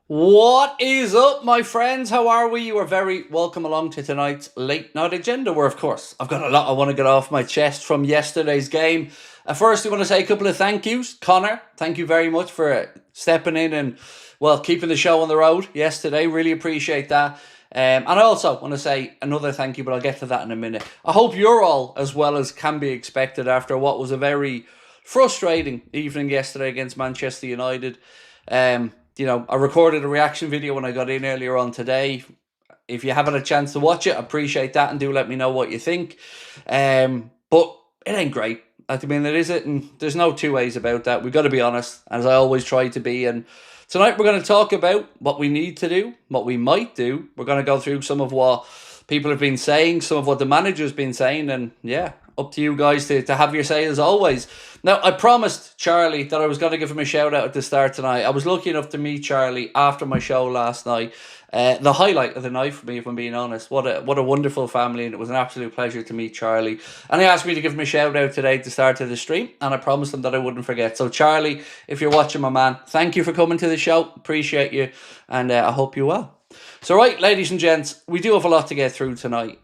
What is up, my friends? How are we? You are very welcome along to tonight's late night agenda, where, of course, I've got a lot I want to get off my chest from yesterday's game. First, I want to say a couple of thank yous. Connor, thank you very much for stepping in and, well, keeping the show on the road yesterday. Really appreciate that. And I also want to say another thank you, but I'll get to that in a minute. I hope you're all as well as can be expected after what was a very frustrating evening yesterday against Manchester United. I recorded a reaction video when I got in earlier on today. If you haven't a chance to watch it, I appreciate that, and do let me know what you think. But it ain't great. I mean, it isn't, and there's no two ways about that. We've got to be honest, as I always try to be. And tonight we're going to talk about what we need to do, what we might do. We're going to go through some of what people have been saying, some of what the manager's been saying, and yeah, up to you guys to have your say as always. Now, I promised Charlie that I was going to give him a shout out at the start tonight. I was lucky enough to meet Charlie after my show last night. The highlight of the night for me, if I'm being honest. What a wonderful family, and it was an absolute pleasure to meet Charlie. And he asked me to give him a shout out today at the start of the stream, and I promised him that I wouldn't forget. So Charlie, if you're watching, my man, thank you for coming to the show. Appreciate you, and I hope you're well. So right, ladies and gents, we do have a lot to get through tonight.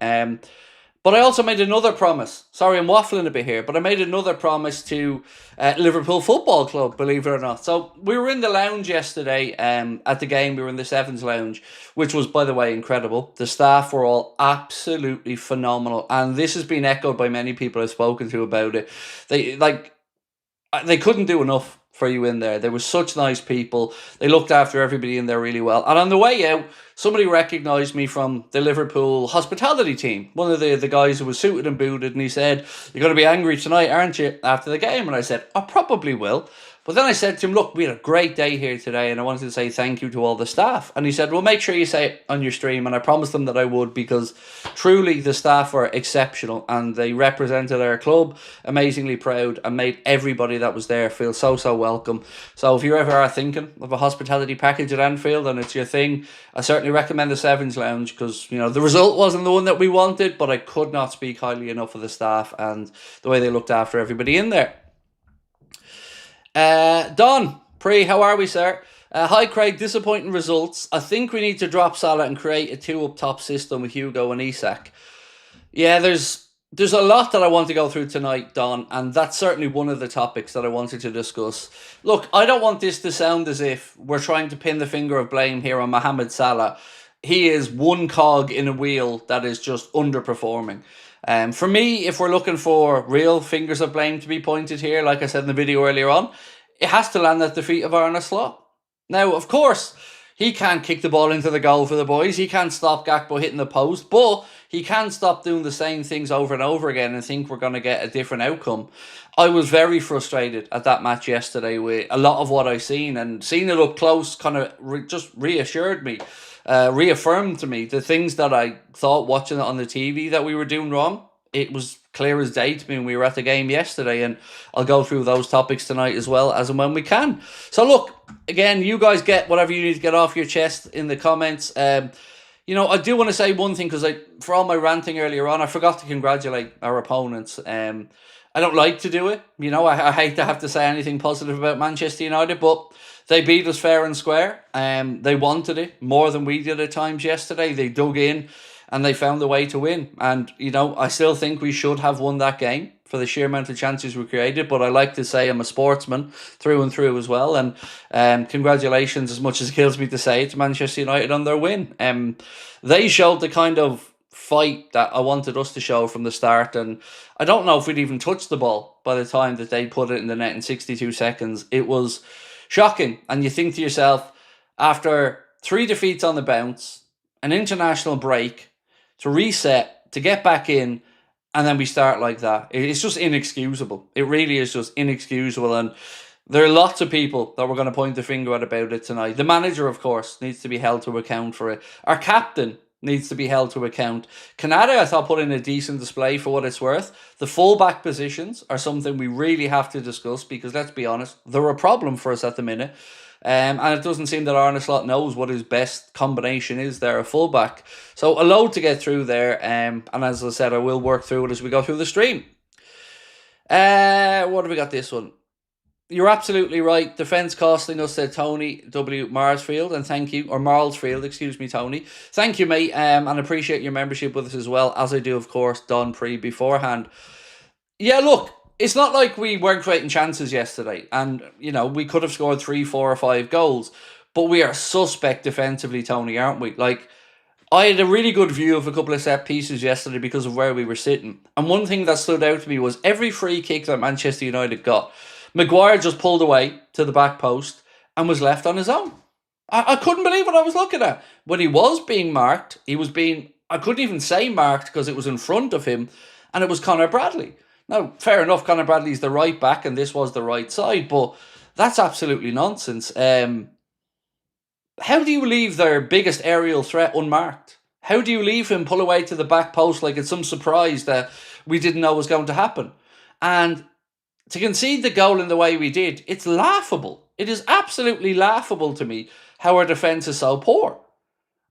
But I also made another promise. Sorry, I'm waffling a bit here, but I made another promise to Liverpool Football Club, believe it or not. So we were in the lounge yesterday at the game. We were in the Sevens lounge, which was, by the way, incredible. The staff were all absolutely phenomenal. And this has been echoed by many people I've spoken to about it. They couldn't do enough for you in there. They were such nice people. They looked after everybody in there really well. And on the way out, somebody recognised me from the Liverpool hospitality team. One of the guys who was suited and booted, and he said, "You're going to be angry tonight, aren't you, after the game?" And I said, "I probably will." But then I said to him, "Look, we had a great day here today, and I wanted to say thank you to all the staff." And he said, "Well, make sure you say it on your stream." And I promised them that I would, because truly the staff were exceptional, and they represented our club amazingly proud and made everybody that was there feel so welcome. So if you ever are thinking of a hospitality package at Anfield and it's your thing, I certainly recommend the Sevens Lounge, because the result wasn't the one that we wanted, but I could not speak highly enough of the staff and the way they looked after everybody in there. Don, how are we, sir? Hi, Craig. Disappointing results. I think we need to drop Salah and create a two up top system with Hugo and Isak. Yeah, there's a lot that I want to go through tonight, Don, and that's certainly one of the topics that I wanted to discuss. Look, I don't want this to sound as if we're trying to pin the finger of blame here on Mohamed Salah. He is one cog in a wheel that is just underperforming. For me, if we're looking for real fingers of blame to be pointed here, like I said in the video earlier on, it has to land at the feet of Arne Slot. Now, of course, he can't kick the ball into the goal for the boys. He can't stop Gakpo hitting the post, but he can stop doing the same things over and over again and think we're going to get a different outcome. I was very frustrated at that match yesterday with a lot of what I've seen, and seeing it up close kind of just reassured me. Reaffirmed to me the things that I thought watching it on the TV that we were doing wrong. It was clear as day to me when we were at the game yesterday, and I'll go through those topics tonight as well, as and when we can. So look, again, you guys get whatever you need to get off your chest in the comments. I do want to say one thing, because for all my ranting earlier on, I forgot to congratulate our opponents. I don't like to do it. I hate to have to say anything positive about Manchester United, but they beat us fair and square. They wanted it more than we did at times yesterday. They dug in and they found a way to win. And, I still think we should have won that game for the sheer amount of chances we created. But I like to say I'm a sportsman through and through as well. And congratulations, as much as it kills me to say it, to Manchester United on their win. They showed the kind of fight that I wanted us to show from the start, and I don't know if we'd even touched the ball by the time that they put it in the net in 62 seconds. It was shocking. And you think to yourself, after 3 defeats on the bounce, an international break, to reset, to get back in, and then we start like that. It's just inexcusable. It really is just inexcusable. And there are lots of people that we're going to point the finger at about it tonight. The manager, of course, needs to be held to account for it. Our captain needs to be held to account. Canada, I thought, put in a decent display for what it's worth. The fullback positions are something we really have to discuss, because let's be honest, they're a problem for us at the minute. And it doesn't seem that Arne Slot knows what his best combination is there, a fullback. So a load to get through there. And as I said, I will work through it as we go through the stream. What have we got this one? You're absolutely right. Defence costing us, said Tony W. Marsfield, and thank you, or Marlsfield, excuse me, Tony. Thank you, mate, and appreciate your membership with us as well, as I do, of course, Don Pre beforehand. Yeah, look, it's not like we weren't creating chances yesterday, and, we could have scored 3, 4, or 5 goals, but we are suspect defensively, Tony, aren't we? Like, I had a really good view of a couple of set pieces yesterday because of where we were sitting. And one thing that stood out to me was every free kick that Manchester United got, Maguire just pulled away to the back post and was left on his own. I couldn't believe what I was looking at. When he was being marked, I couldn't even say marked because it was in front of him, and it was Conor Bradley. Now, fair enough, Conor Bradley's the right back and this was the right side, but that's absolutely nonsense. How do you leave their biggest aerial threat unmarked? How do you leave him pull away to the back post like it's some surprise that we didn't know was going to happen? And to concede the goal in the way we did, it's laughable. It is absolutely laughable to me how our defence is so poor.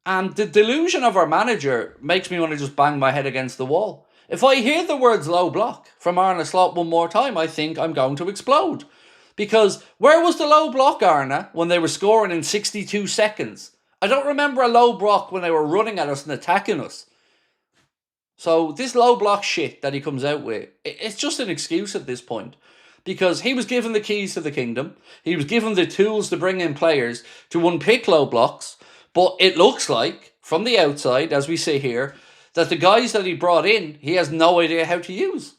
And the delusion of our manager makes me want to just bang my head against the wall. If I hear the words low block from Arne Slot one more time, I think I'm going to explode. Because where was the low block, Arne, when they were scoring in 62 seconds? I don't remember a low block when they were running at us and attacking us. So this low block shit that he comes out with, it's just an excuse at this point. Because he was given the keys to the kingdom. He was given the tools to bring in players to unpick low blocks. But it looks like, from the outside, as we see here, that the guys that he brought in, he has no idea how to use.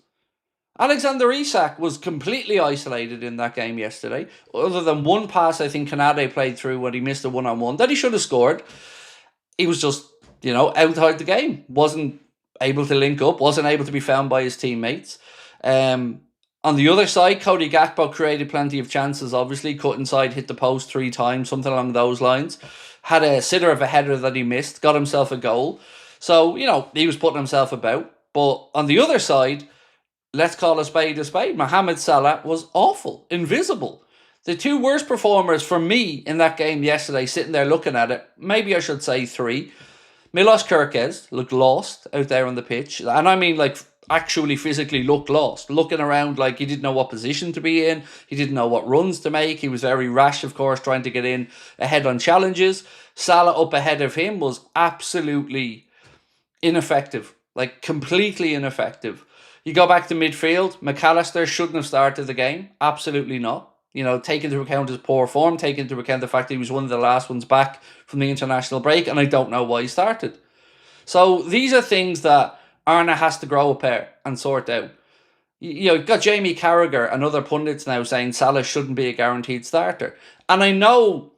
Alexander Isak was completely isolated in that game yesterday. Other than one pass I think Kanade played through when he missed a one-on-one that he should have scored. He was just, outside the game. Wasn't able to link up. Wasn't able to be found by his teammates. On the other side, Cody Gakpo created plenty of chances, obviously. Cut inside, hit the post 3 times, something along those lines. Had a sitter of a header that he missed. Got himself a goal. So, he was putting himself about. But on the other side, let's call a spade a spade. Mohamed Salah was awful, invisible. The 2 worst performers for me in that game yesterday, sitting there looking at it, maybe I should say 3. Milos Kerkez looked lost out there on the pitch. And I mean, actually physically looked lost. Looking around like he didn't know what position to be in. He didn't know what runs to make. He was very rash, of course, trying to get in ahead on challenges. Salah up ahead of him was absolutely ineffective. Completely ineffective. You go back to midfield, McAllister shouldn't have started the game. Absolutely not. Take into account his poor form, take into account the fact that he was one of the last ones back from the international break, and I don't know why he started. So these are things that Arne has to grow a pair and sort out. You've got Jamie Carragher and other pundits now saying Salah shouldn't be a guaranteed starter. And I know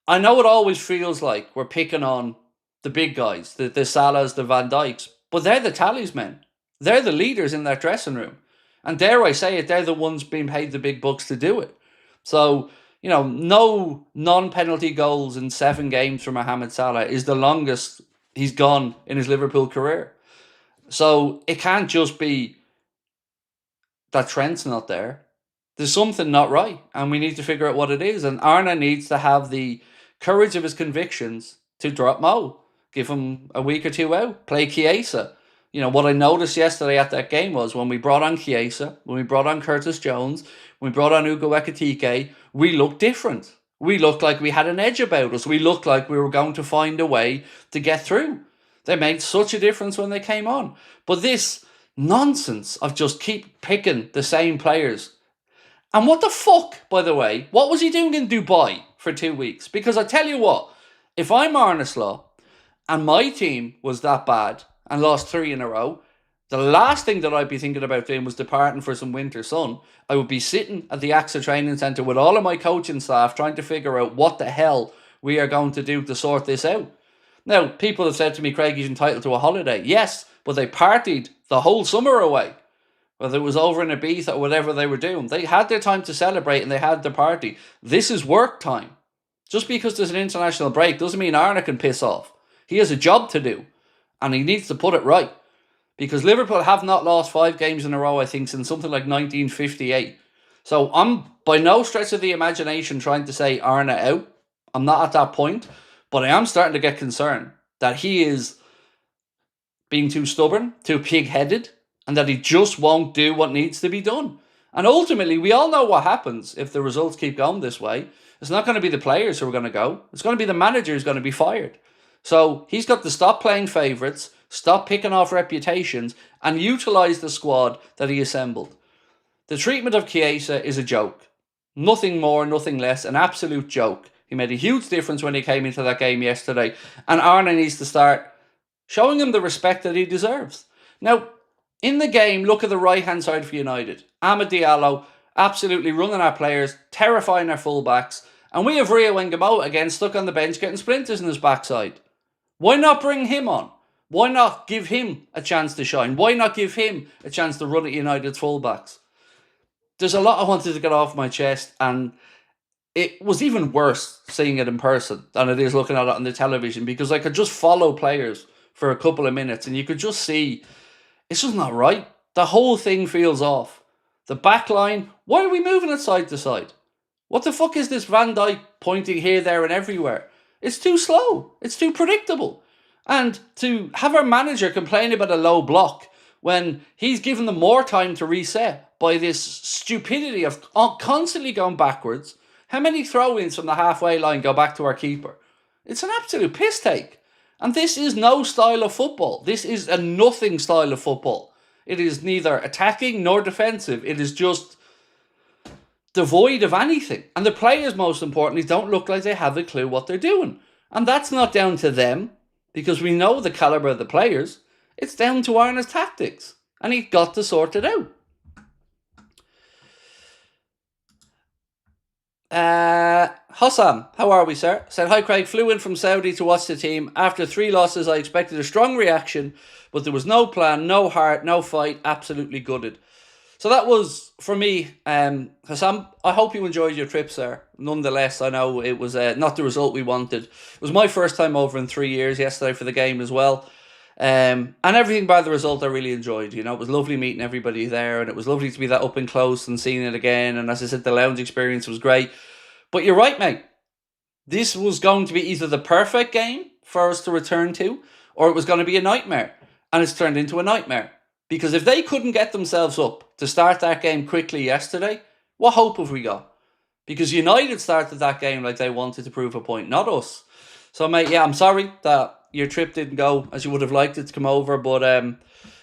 it always feels like we're picking on the big guys, the Salahs, the Van Dijks, but they're the talismen. They're the leaders in that dressing room. And dare I say it, they're the ones being paid the big bucks to do it. So, no non-penalty goals in 7 games for Mohamed Salah is the longest he's gone in his Liverpool career. So, it can't just be that Trent's not there. There's something not right, and we need to figure out what it is. And Arne needs to have the courage of his convictions to drop Mo. Give him a week or 2 out. Play Chiesa. What I noticed yesterday at that game was when we brought on Chiesa, when we brought on Curtis Jones, when we brought on Ugo Ekitike, we looked different. We looked like we had an edge about us. We looked like we were going to find a way to get through. They made such a difference when they came on. But this nonsense of just keep picking the same players. And what the fuck, by the way, what was he doing in Dubai for 2 weeks? Because I tell you what, if I'm Arne Slot and my team was that bad and lost 3 in a row, the last thing that I'd be thinking about doing was departing for some winter sun. I would be sitting at the AXA training centre with all of my coaching staff trying to figure out what the hell we are going to do to sort this out. Now, people have said to me, Craig, he's entitled to a holiday. Yes, but they partied the whole summer away. Whether it was over in Ibiza or whatever they were doing. They had their time to celebrate and they had their party. This is work time. Just because there's an international break doesn't mean Arne can piss off. He has a job to do. And he needs to put it right. Because Liverpool have not lost 5 games in a row, I think, since something like 1958. So I'm by no stretch of the imagination trying to say Arne out. I'm not at that point. But I am starting to get concerned that he is being too stubborn, too pig-headed, and that he just won't do what needs to be done. And ultimately, we all know what happens if the results keep going this way. It's not going to be the players who are going to go. It's going to be the manager who's going to be fired. So he's got to stop playing favourites, stop picking off reputations, and utilise the squad that he assembled. The treatment of Chiesa is a joke. Nothing more, nothing less, an absolute joke. He made a huge difference when he came into that game yesterday, and Arne needs to start showing him the respect that he deserves. Now, in the game, look at the right-hand side for United. Amad Diallo absolutely running our players, terrifying our fullbacks, and we have Rio Ngamo again stuck on the bench getting splinters in his backside. Why not bring him on? Why not give him a chance to shine? Why not give him a chance to run at United's fullbacks? There's a lot I wanted to get off my chest, and it was even worse seeing it in person than it is looking at it on the television, because I could just follow players for a couple of minutes and you could just see it's just not right. The whole thing feels off. The back line, why are we moving it side to side? What the fuck is this Van Dijk pointing here, there and everywhere? It's too slow. It's too predictable. And to have our manager complain about a low block when he's given them more time to reset by this stupidity of constantly going backwards. How many throw-ins from the halfway line go back to our keeper? It's an absolute piss take. And this is no style of football. This is a nothing style of football. It is neither attacking nor defensive. It is just devoid of anything. And the players, most importantly, don't look like they have a clue what they're doing. And that's not down to them, because we know the calibre of the players. It's down to Arne's tactics. And he's got to sort it out. Hossam, how are we, sir? Said, hi Craig, flew in from Saudi to watch the team. After 3 losses, I expected a strong reaction, but there was no plan, no heart, no fight, absolutely gutted. So that was, for me, Hossam, I hope you enjoyed your trip, sir. Nonetheless, I know it was not the result we wanted. It was my first time over in 3 years yesterday for the game as well. And everything by the result I really enjoyed. You know, it was lovely meeting everybody there, and it was lovely to be that up and close and seeing it again. And as I said, the lounge experience was great. But you're right, mate. This was going to be either the perfect game for us to return to, or it was going to be a nightmare. And it's turned into a nightmare. Because if they couldn't get themselves up to start that game quickly yesterday, what hope have we got? Because United started that game like they wanted to prove a point, not us. So, mate, yeah, I'm sorry that your trip didn't go as you would have liked it to come over, but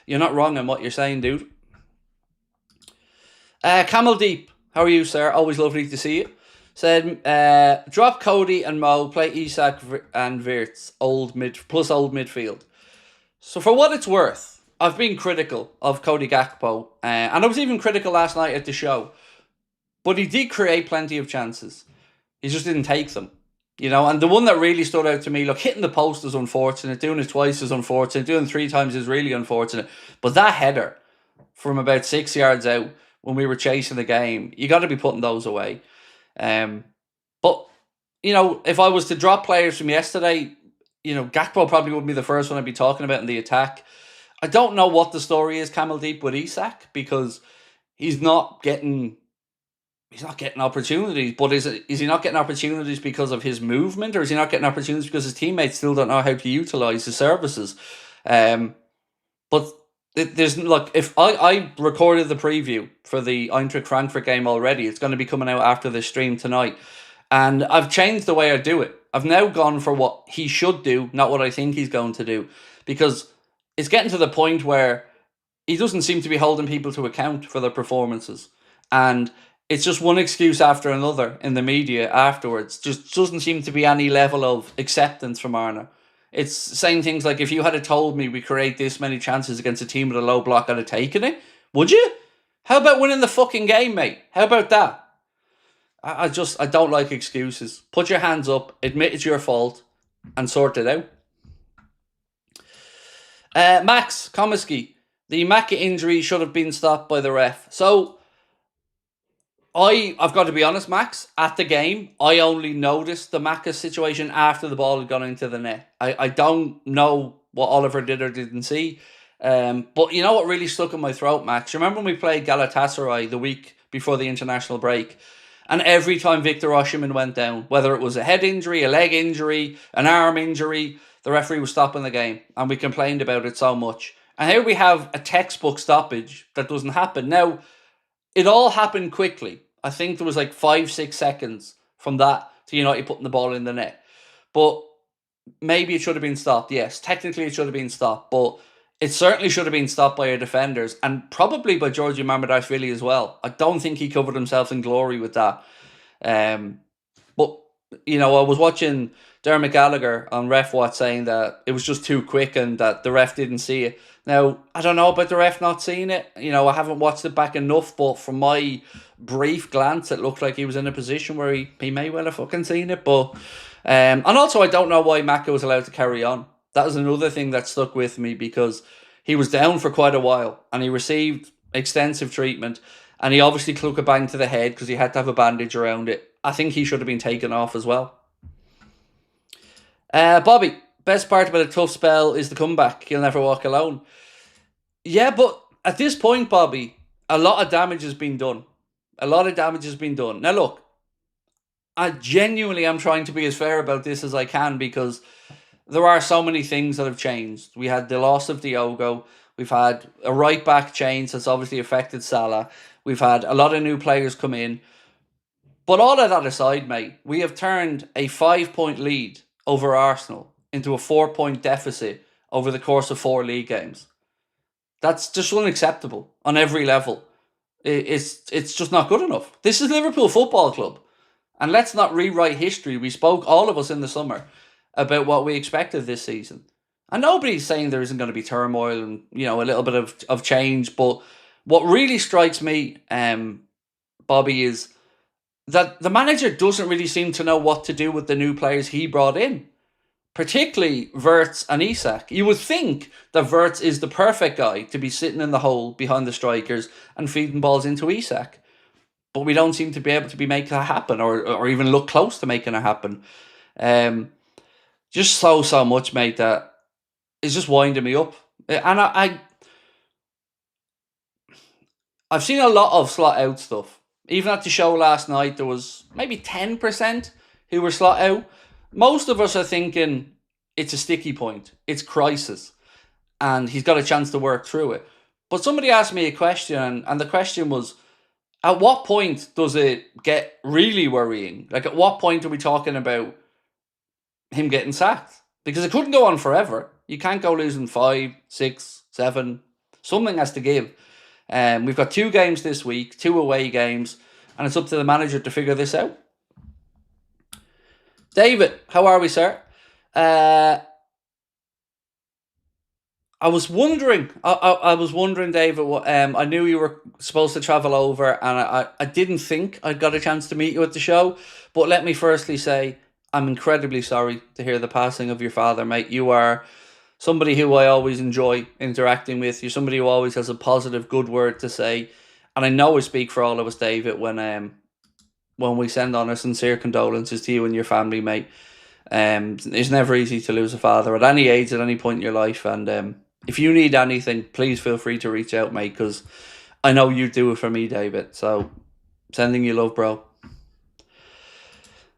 you're not wrong in what you're saying, dude. Camel Deep, how are you, sir? Always lovely to see you. Said, drop Cody and Mo, play Isak and Wirtz, old midfield. So for what it's worth, I've been critical of Cody Gakpo, and I was even critical last night at the show. But he did create plenty of chances. He just didn't take them. You know, and the one that really stood out to me, look, hitting the post is unfortunate, doing it twice is unfortunate, doing it 3 times is really unfortunate. But that header from about 6 yards out when we were chasing the game, you got to be putting those away. But, you know, if I was to drop players from yesterday, you know, Gakpo probably wouldn't be the first one I'd be talking about in the attack. I don't know what the story is, Camel Deep, with Isak, because he's not getting opportunities. But is he not getting opportunities because of his movement, or is he not getting opportunities because his teammates still don't know how to utilise his services? But there's, look, if I recorded the preview for the Eintracht Frankfurt game already, it's going to be coming out after this stream tonight, and I've changed the way I do it. I've now gone for what he should do, not what I think he's going to do, because it's getting to the point where he doesn't seem to be holding people to account for their performances, and it's just one excuse after another in the media afterwards. Just doesn't seem to be any level of acceptance from Arne. It's saying things like, if you had told me we create this many chances against a team with a low block, I'd have taken it. Would you? How about winning the fucking game, mate? How about that? I don't like excuses. Put your hands up, admit it's your fault, and sort it out. Max Komisky, the Maka injury should have been stopped by the ref. So, I've got to be honest, Max, at the game, I only noticed the Maka situation after the ball had gone into the net. I don't know what Oliver did or didn't see. But you know what really stuck in my throat, Max? Remember when we played Galatasaray the week before the international break? And every time Victor Osimhen went down, whether it was a head injury, a leg injury, an arm injury, the referee was stopping the game. And we complained about it so much. And here we have a textbook stoppage that doesn't happen. Now, it all happened quickly. I think there was like 5-6 seconds from that to United putting the ball in the net. But maybe it should have been stopped. Yes, technically it should have been stopped, but it certainly should have been stopped by our defenders and probably by Georgi Mamardashvili as well. I don't think he covered himself in glory with that. But, I was watching Dermot Gallagher on Ref Watch saying that it was just too quick and that the ref didn't see it. Now, I don't know about the ref not seeing it. I haven't watched it back enough, but from my brief glance, it looked like he was in a position where he may well have fucking seen it. But and also, I don't know why Maka was allowed to carry on. That was another thing that stuck with me because he was down for quite a while and he received extensive treatment and he obviously took a bang to the head because he had to have a bandage around it. I think he should have been taken off as well. Bobby, best part about a tough spell is the comeback. He'll never walk alone. Yeah, but at this point, Bobby, a lot of damage has been done. Now, look, I genuinely am trying to be as fair about this as I can because there are so many things that have changed. We had the loss of Diogo. We've had a right-back change that's obviously affected Salah. We've had a lot of new players come in. But all of that aside, mate, we have turned a 5-point lead over Arsenal into a 4-point deficit over the course of 4 league games. That's just unacceptable on every level. It's just not good enough. This is Liverpool Football Club. And let's not rewrite history. We spoke, all of us in the summer, about what we expected this season. And nobody's saying there isn't going to be turmoil and, a little bit of change. But what really strikes me, Bobby, is that the manager doesn't really seem to know what to do with the new players he brought in. Particularly Wirtz and Isak. You would think that Wirtz is the perfect guy to be sitting in the hole behind the strikers and feeding balls into Isak. But we don't seem to be able to be making that happen or even look close to making it happen. Just so much, mate, that is just winding me up. And I've seen a lot of slot out stuff. Even at the show last night, there was maybe 10% who were slot out. Most of us are thinking it's a sticky point. It's crisis. And he's got a chance to work through it. But somebody asked me a question, and the question was, at what point does it get really worrying? Like, at what point are we talking about him getting sacked? Because it couldn't go on forever. You can't go losing 5, 6, 7. Something has to give. We've got 2 games this week, 2 away games, and it's up to the manager to figure this out. David, how are we, sir? I was wondering, David. I knew you were supposed to travel over, and I didn't think I got a chance to meet you at the show. But let me firstly say, I'm incredibly sorry to hear the passing of your father, mate. You are somebody who I always enjoy interacting with. You're somebody who always has a positive, good word to say. And I know I speak for all of us, David, when we send on our sincere condolences to you and your family, mate. It's never easy to lose a father at any age, at any point in your life. And if you need anything, please feel free to reach out, mate, because I know you do it for me, David. So, sending you love, bro.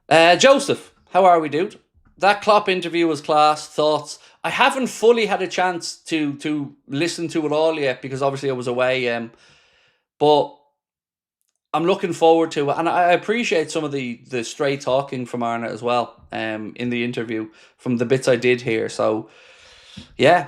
Joseph, how are we, dude? That Klopp interview was class. Thoughts? I haven't fully had a chance to listen to it all yet because obviously I was away. But I'm looking forward to it, and I appreciate some of the straight talking from Arna as well. In the interview, from the bits I did hear. So, yeah,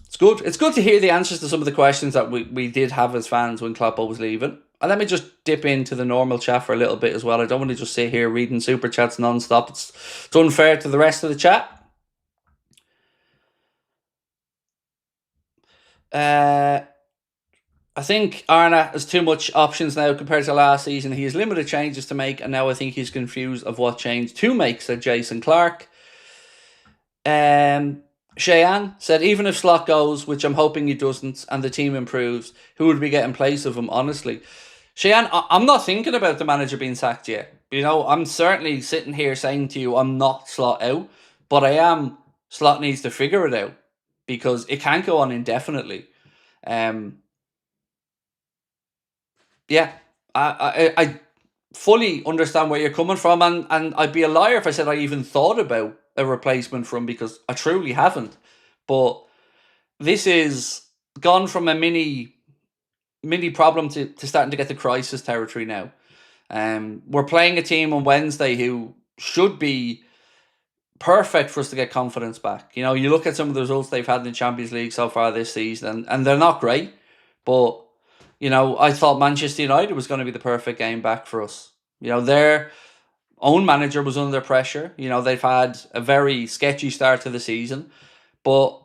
it's good. It's good to hear the answers to some of the questions that we did have as fans when Klopp was leaving. And let me just dip into the normal chat for a little bit as well. I don't want to just sit here reading super chats non-stop. It's unfair to the rest of the chat. I think Arna has too much options now compared to last season. He has limited changes to make, and now I think he's confused of what change to make, said Jason Clark. Cheyenne said, even if Slot goes, which I'm hoping he doesn't, and the team improves, who would we get in place of him, honestly? Cheyenne, I'm not thinking about the manager being sacked yet. I'm certainly sitting here saying to you, I'm not Slot out, but I am, Slot needs to figure it out, because it can't go on indefinitely. Yeah, I fully understand where you're coming from, and I'd be a liar if I said I even thought about a replacement for him, because I truly haven't. But this is gone from a mini mini problem to starting to get to crisis territory now. We're playing a team on Wednesday who should be perfect for us to get confidence back. You know, you look at some of the results they've had in the Champions League so far this season, and they're not great. But, you know, I thought Manchester United was going to be the perfect game back for us. You know, their own manager was under pressure. You know, they've had a very sketchy start to the season. But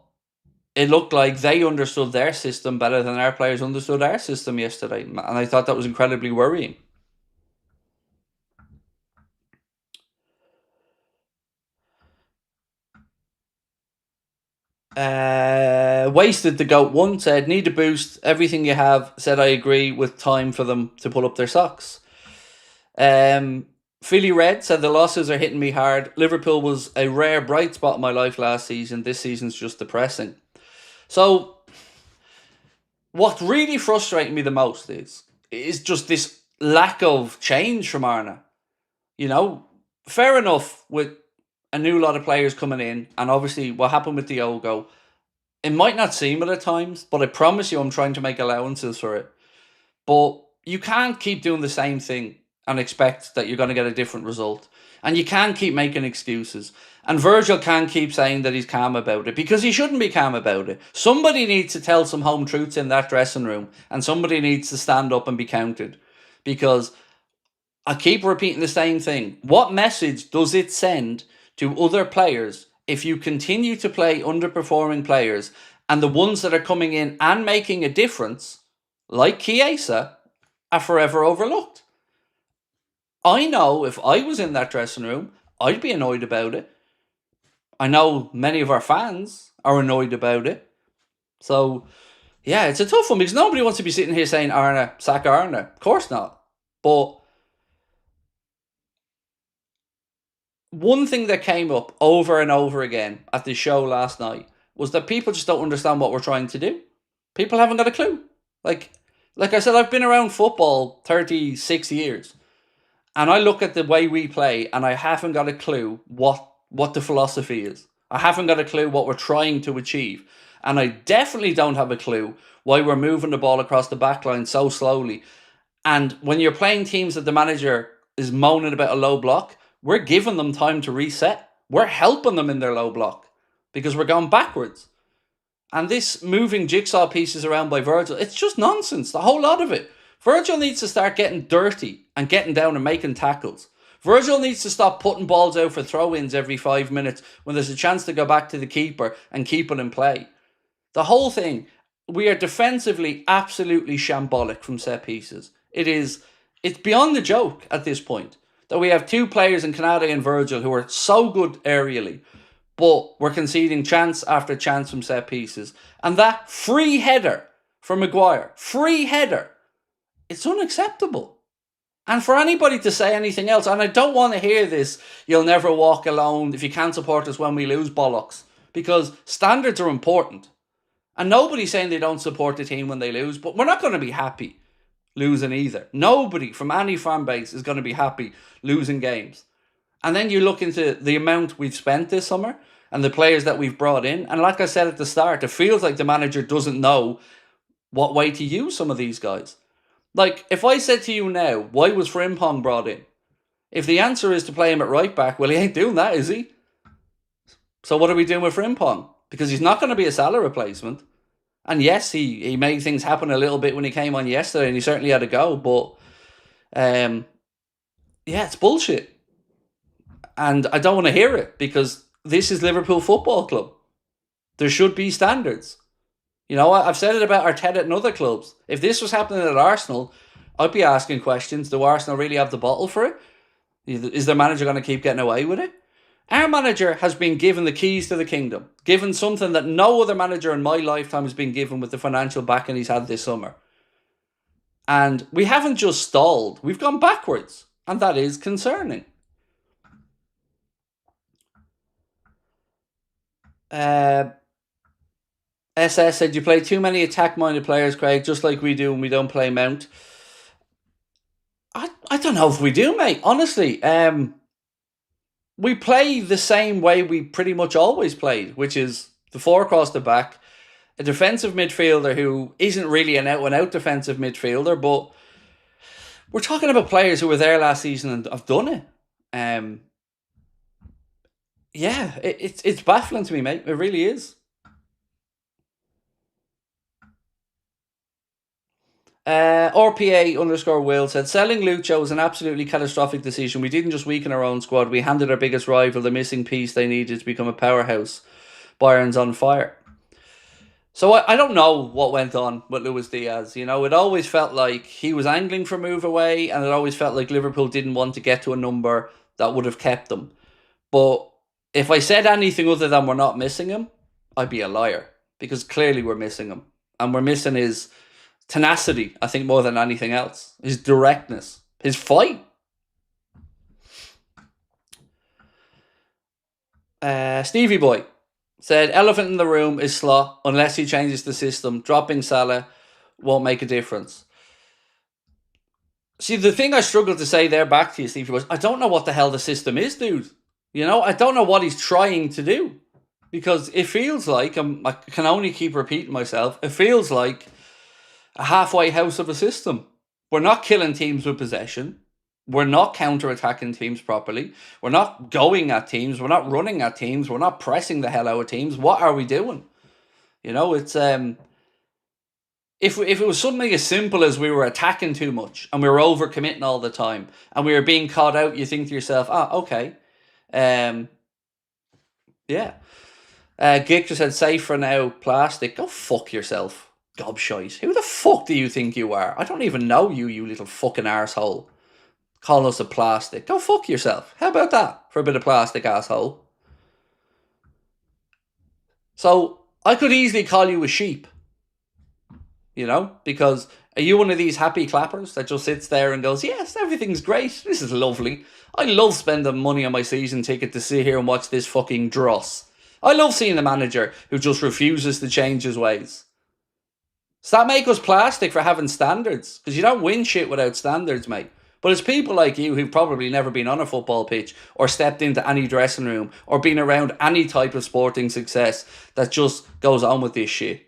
it looked like they understood their system better than our players understood our system yesterday. And I thought that was incredibly worrying. Wasted the Goat one said, need a boost. Everything you have. Said, I agree, with time for them to pull up their socks. Philly Red said, the losses are hitting me hard. Liverpool was a rare bright spot in my life last season. This season's just depressing. So, what really frustrated me the most is just this lack of change from Arna. You know, fair enough with a new lot of players coming in, and obviously what happened with Diogo, it might not seem it at times, but I promise you I'm trying to make allowances for it. But you can't keep doing the same thing and expect that you're going to get a different result. And you can't keep making excuses. And Virgil can't keep saying that he's calm about it, because he shouldn't be calm about it. Somebody needs to tell some home truths in that dressing room, and somebody needs to stand up and be counted. Because I keep repeating the same thing. What message does it send to other players if you continue to play underperforming players, and the ones that are coming in and making a difference, like Chiesa, are forever overlooked? I know if I was in that dressing room, I'd be annoyed about it. I know many of our fans are annoyed about it. So, yeah, it's a tough one, because nobody wants to be sitting here saying, Arna, sack Arna. Of course not. But one thing that came up over and over again at the show last night was that people just don't understand what we're trying to do. People haven't got a clue. Like I said, I've been around football 36 years. And I look at the way we play, and I haven't got a clue what the philosophy is. I haven't got a clue what we're trying to achieve. And I definitely don't have a clue why we're moving the ball across the back line so slowly. And when you're playing teams that the manager is moaning about a low block, we're giving them time to reset. We're helping them in their low block because we're going backwards. And this moving jigsaw pieces around by Virgil, it's just nonsense, the whole lot of it. Virgil needs to start getting dirty and getting down and making tackles. Virgil needs to stop putting balls out for throw-ins every 5 minutes when there's a chance to go back to the keeper and keep it in play. The whole thing, we are defensively absolutely shambolic from set pieces. It's beyond the joke at this point that we have two players in Canada and Virgil who are so good aerially, but we're conceding chance after chance from set pieces. And that free header from Maguire, it's unacceptable. And for anybody to say anything else, and I don't want to hear this, you'll never walk alone, if you can't support us when we lose, bollocks, because standards are important. And nobody's saying they don't support the team when they lose, but we're not going to be happy losing either. Nobody from any fan base is going to be happy losing games. And then you look into the amount we've spent this summer and the players that we've brought in. And like I said at the start, it feels like the manager doesn't know what way to use some of these guys. Like, if I said to you now, why was Frimpong brought in? If the answer is to play him at right back, well, he ain't doing that, is he? So what are we doing with Frimpong? Because he's not going to be a Salah replacement. And yes, he made things happen a little bit when he came on yesterday, and he certainly had a go. But, yeah, it's bullshit. And I don't want to hear it, because this is Liverpool Football Club. There should be standards. You know, I've said it about Arteta and other clubs. If this was happening at Arsenal, I'd be asking questions. Do Arsenal really have the bottle for it? Is their manager going to keep getting away with it? Our manager has been given the keys to the kingdom, given something that no other manager in my lifetime has been given with the financial backing he's had this summer. And we haven't just stalled, we've gone backwards. And that is concerning. SS said, you play too many attack-minded players, Craig, just like we do when we don't play Mount. I don't know if we do, mate. Honestly, we play the same way we pretty much always played, which is the four across the back. a defensive midfielder who isn't really an out-and-out defensive midfielder, but we're talking about players who were there last season and have done it. Yeah, it's baffling to me, mate. It really is. RPA_Will said, selling Lucho was an absolutely catastrophic decision. We didn't just weaken our own squad. We handed our biggest rival the missing piece they needed to become a powerhouse. Bayern's on fire. So I don't know what went on with Luis Diaz. You know, it always felt like he was angling for move away, and it always felt like Liverpool didn't want to get to a number that would have kept them. But if I said anything other than we're not missing him, I'd be a liar, because clearly we're missing him. And we're missing his tenacity, I think, more than anything else. His directness, his fight. Stevie Boy said, elephant in the room is Slot. Unless he changes the system, dropping Salah won't make a difference. See, the thing I struggle to say there back to you, Stevie, was I don't know what the hell the system is, dude. You know, I don't know what he's trying to do. Because it feels like, I can only keep repeating myself, it feels like a halfway house of a system. We're not killing teams with possession. We're not counter-attacking teams properly. We're not going at teams. We're not running at teams. We're not pressing the hell out of teams. What are we doing? You know, it's if it was something as simple as we were attacking too much and we were overcommitting all the time and we were being caught out, you think to yourself, okay. Yeah. Gick just said, safe for now, plastic. Go fuck yourself, gobshite. Who the fuck do you think you are? I don't even know you, you little fucking arsehole. Calling us a plastic. Go fuck yourself. How about that for a bit of plastic, asshole? So, I could easily call you a sheep. You know? Because are you one of these happy clappers that just sits there and goes, yes, everything's great. This is lovely. I love spending money on my season ticket to sit here and watch this fucking dross. I love seeing a manager who just refuses to change his ways. Does that make us plastic for having standards? Because you don't win shit without standards, mate. But it's people like you who've probably never been on a football pitch or stepped into any dressing room or been around any type of sporting success that just goes on with this shit.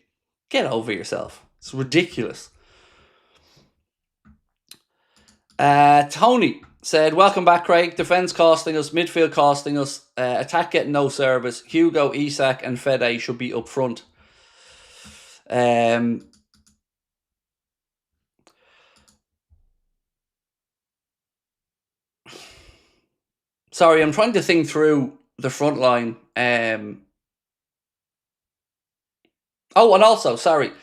Get over yourself. It's ridiculous. Tony said, welcome back, Craig. Defence costing us, midfield costing us, attack getting no service. Hugo, Isak and Fede should be up front. Sorry, I'm trying to think through the front line. Oh, and also, sorry,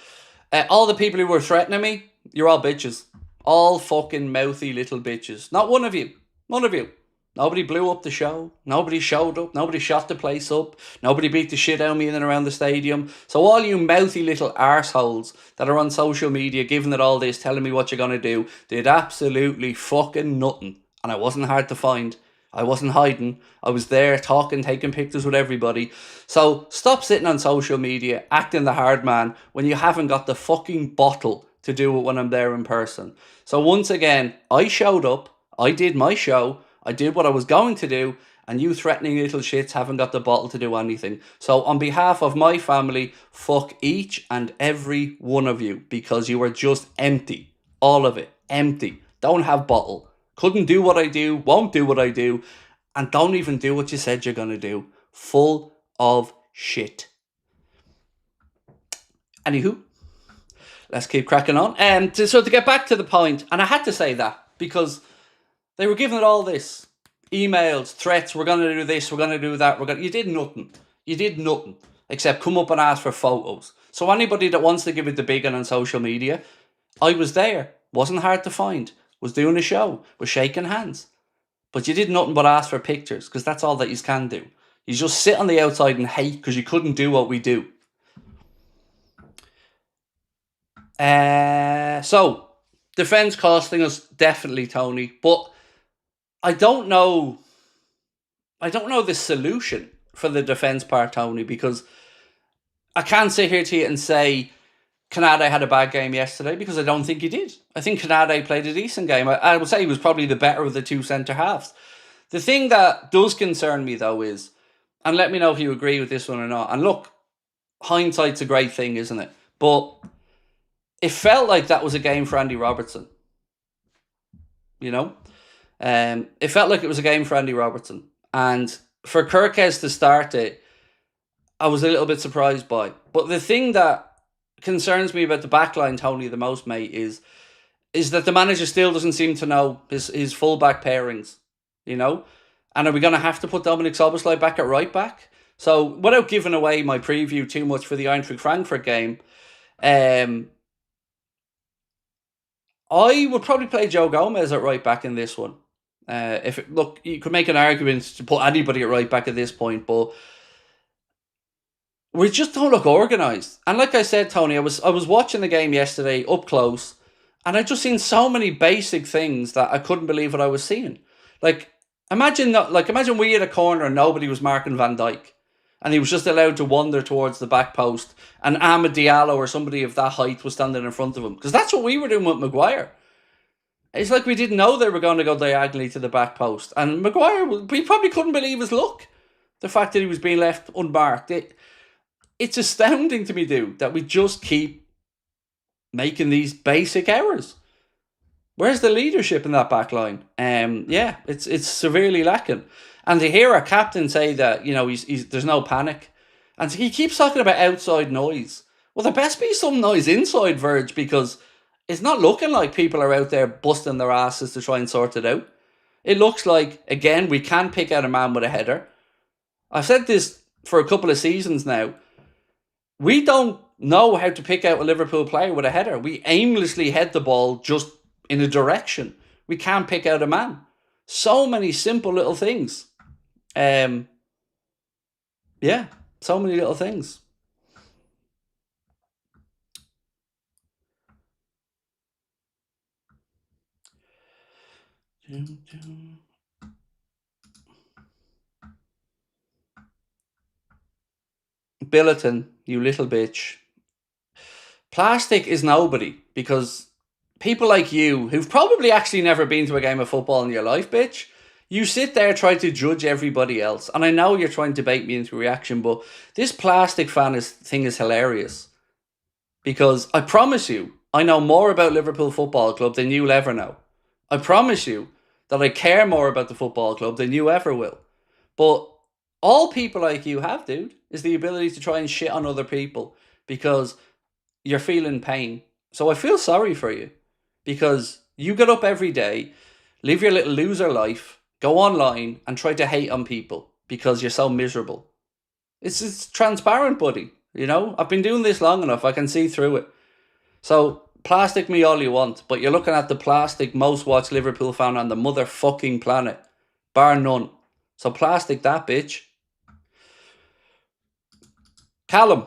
all the people who were threatening me, you're all bitches. All fucking mouthy little bitches. Not one of you. None of you. Nobody blew up the show. Nobody showed up. Nobody shot the place up. Nobody beat the shit out of me in and around the stadium. So all you mouthy little arseholes that are on social media giving it all this, telling me what you're going to do, did absolutely fucking nothing. And I wasn't hard to find. I wasn't hiding. I was there talking, taking pictures with everybody. So stop sitting on social media, acting the hard man when you haven't got the fucking bottle to do it when I'm there in person. So once again, I showed up. I did my show. I did what I was going to do. And you threatening little shits haven't got the bottle to do anything. So on behalf of my family, fuck each and every one of you. Because you are just empty. All of it. Empty. Don't have bottle. Couldn't do what I do, won't do what I do, and don't even do what you said you're going to do. Full of shit. Anywho, let's keep cracking on. So to get back to the point, and I had to say that, because they were giving it all this. Emails, threats, we're going to do this, we're going to do that. You did nothing. You did nothing, except come up and ask for photos. So anybody that wants to give it the big one on social media, I was there. Wasn't hard to find. Was doing a show, was shaking hands. But you did nothing but ask for pictures, because that's all that you can do. You just sit on the outside and hate because you couldn't do what we do. So, defence costing us, definitely, Tony. But I don't know the solution for the defence part, Tony, because I can't sit here to you and say Canade had a bad game yesterday, because I don't think he did. I think Canade played a decent game. I would say he was probably the better of the two centre-halves. The thing that does concern me, though, is, and let me know if you agree with this one or not, and look, hindsight's a great thing, isn't it? But it felt like that was a game for Andy Robertson. You know? It felt like it was a game for Andy Robertson. And for Kirkes to start it, I was a little bit surprised by. But the thing that concerns me about the backline, Tony, the most, mate, is that the manager still doesn't seem to know his fullback pairings, you know? And are we going to have to put Dominic Szoboszlai back at right back? So, without giving away my preview too much for the Eintracht Frankfurt game, I would probably play Joe Gomez at right back in this one. Look, you could make an argument to put anybody at right back at this point, but we just don't look organised. And like I said, Tony, I was watching the game yesterday up close, and I just seen so many basic things that I couldn't believe what I was seeing. Imagine we had a corner and nobody was marking Van Dijk, and he was just allowed to wander towards the back post, and Amad Diallo or somebody of that height was standing in front of him, because that's what we were doing with Maguire. It's like we didn't know they were going to go diagonally to the back post, and Maguire, we probably couldn't believe his luck. The fact that he was being left unmarked, it's astounding to me, dude, that we just keep making these basic errors. Where's the leadership in that back line? It's severely lacking. And to hear our captain say that, there's no panic, and he keeps talking about outside noise. Well, there best be some noise inside, Verge, because it's not looking like people are out there busting their asses to try and sort it out. It looks like, again, we can't pick out a man with a header. I've said this for a couple of seasons now. We don't know how to pick out a Liverpool player with a header. We aimlessly head the ball just in a direction. We can't pick out a man. So many simple little things. So many little things. Billiton, you little bitch. Plastic is nobody, because people like you, who've probably actually never been to a game of football in your life, bitch, you sit there trying to judge everybody else. And I know you're trying to bait me into a reaction, but this plastic thing is hilarious. Because I promise you, I know more about Liverpool Football Club than you'll ever know. I promise you that I care more about the football club than you ever will. But all people like you have, dude, is the ability to try and shit on other people because you're feeling pain. So I feel sorry for you, because you get up every day, live your little loser life, go online and try to hate on people because you're so miserable. It's transparent, buddy. I've been doing this long enough. I can see through it. So plastic me all you want, but you're looking at the plastic most watched Liverpool fan on the motherfucking planet, bar none. So plastic that, bitch. Callum,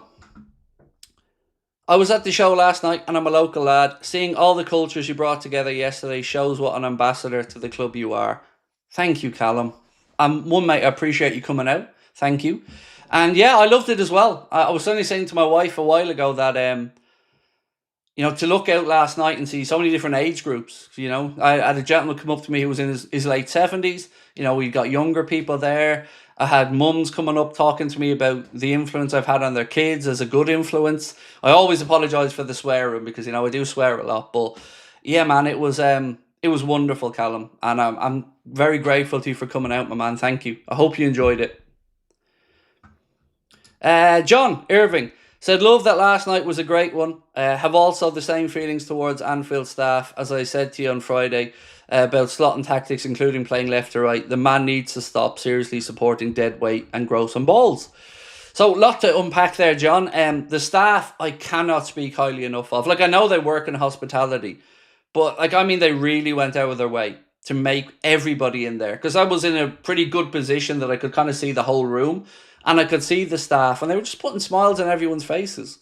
I was at the show last night, and I'm a local lad. Seeing all the cultures you brought together yesterday shows what an ambassador to the club you are. Thank you, Callum. One, mate, I appreciate you coming out. Thank you. And yeah, I loved it as well. I was only saying to my wife a while ago that, to look out last night and see so many different age groups. I had a gentleman come up to me who was in his late 70s. We got younger people there. I had mums coming up talking to me about the influence I've had on their kids as a good influence. I always apologise for the swearing because, I do swear a lot. But yeah, man, it was wonderful, Callum. And I'm very grateful to you for coming out, my man. Thank you. I hope you enjoyed it. John Irving said, love that last night was a great one. Have also the same feelings towards Anfield staff, as I said to you on Friday, about slotting tactics, including playing left to right. The man needs to stop seriously supporting dead weight and grow some balls. So, a lot to unpack there, John. The staff, I cannot speak highly enough of. I know they work in hospitality, but, they really went out of their way to make everybody in there. Because I was in a pretty good position that I could kind of see the whole room, and I could see the staff, and they were just putting smiles on everyone's faces.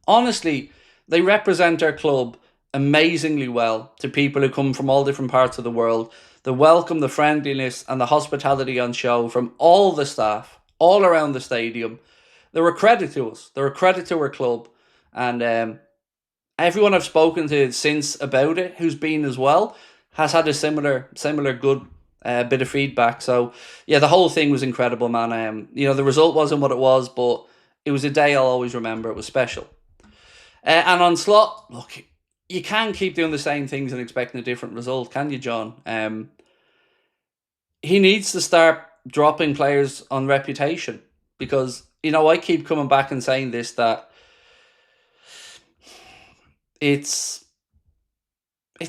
Honestly, they represent our club amazingly well to people who come from all different parts of the world. The welcome, the friendliness, and the hospitality on show from all the staff, all around the stadium. They're a credit to us. They're a credit to our club. And everyone I've spoken to since about it, who's been as well, has had a similar good bit of feedback. So yeah, the whole thing was incredible, man. The result wasn't what it was, but it was a day I'll always remember. It was special. And on Slot, look, you can't keep doing the same things and expecting a different result, can you, John? He needs to start dropping players on reputation because, I keep coming back and saying this, that it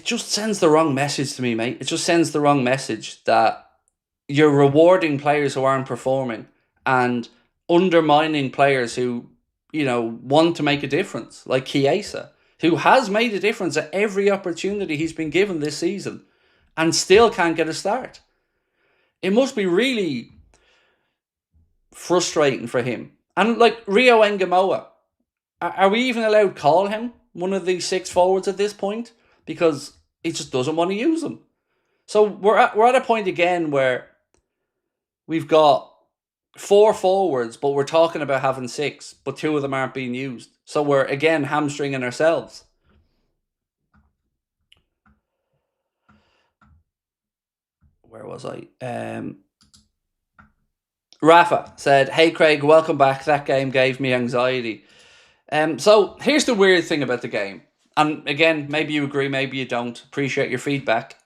just sends the wrong message to me, mate. It just sends the wrong message that you're rewarding players who aren't performing and undermining players who, want to make a difference, like Chiesa, who has made a difference at every opportunity he's been given this season and still can't get a start. It must be really frustrating for him. And like Rio Engamoa, are we even allowed to call him one of the 6 forwards at this point? Because he just doesn't want to use them. So we're at a point again where we've got 4 forwards, but we're talking about having 6, but 2 of them aren't being used. So we're again hamstringing ourselves. Where was I? Rafa said, "Hey Craig, welcome back. That game gave me anxiety." So here's the weird thing about the game. And again, maybe you agree, maybe you don't. Appreciate your feedback.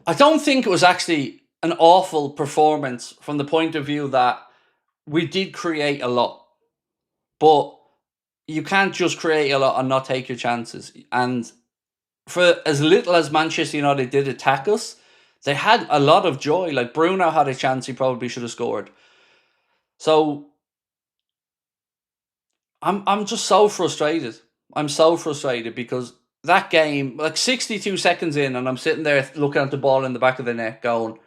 I don't think it was actually an awful performance from the point of view that we did create a lot. But you can't just create a lot and not take your chances. And for as little as Manchester United did attack us, they had a lot of joy. Like Bruno had a chance he probably should have scored. So I'm just so frustrated. I'm so frustrated because that game, like 62 seconds in, and I'm sitting there looking at the ball in the back of the net going,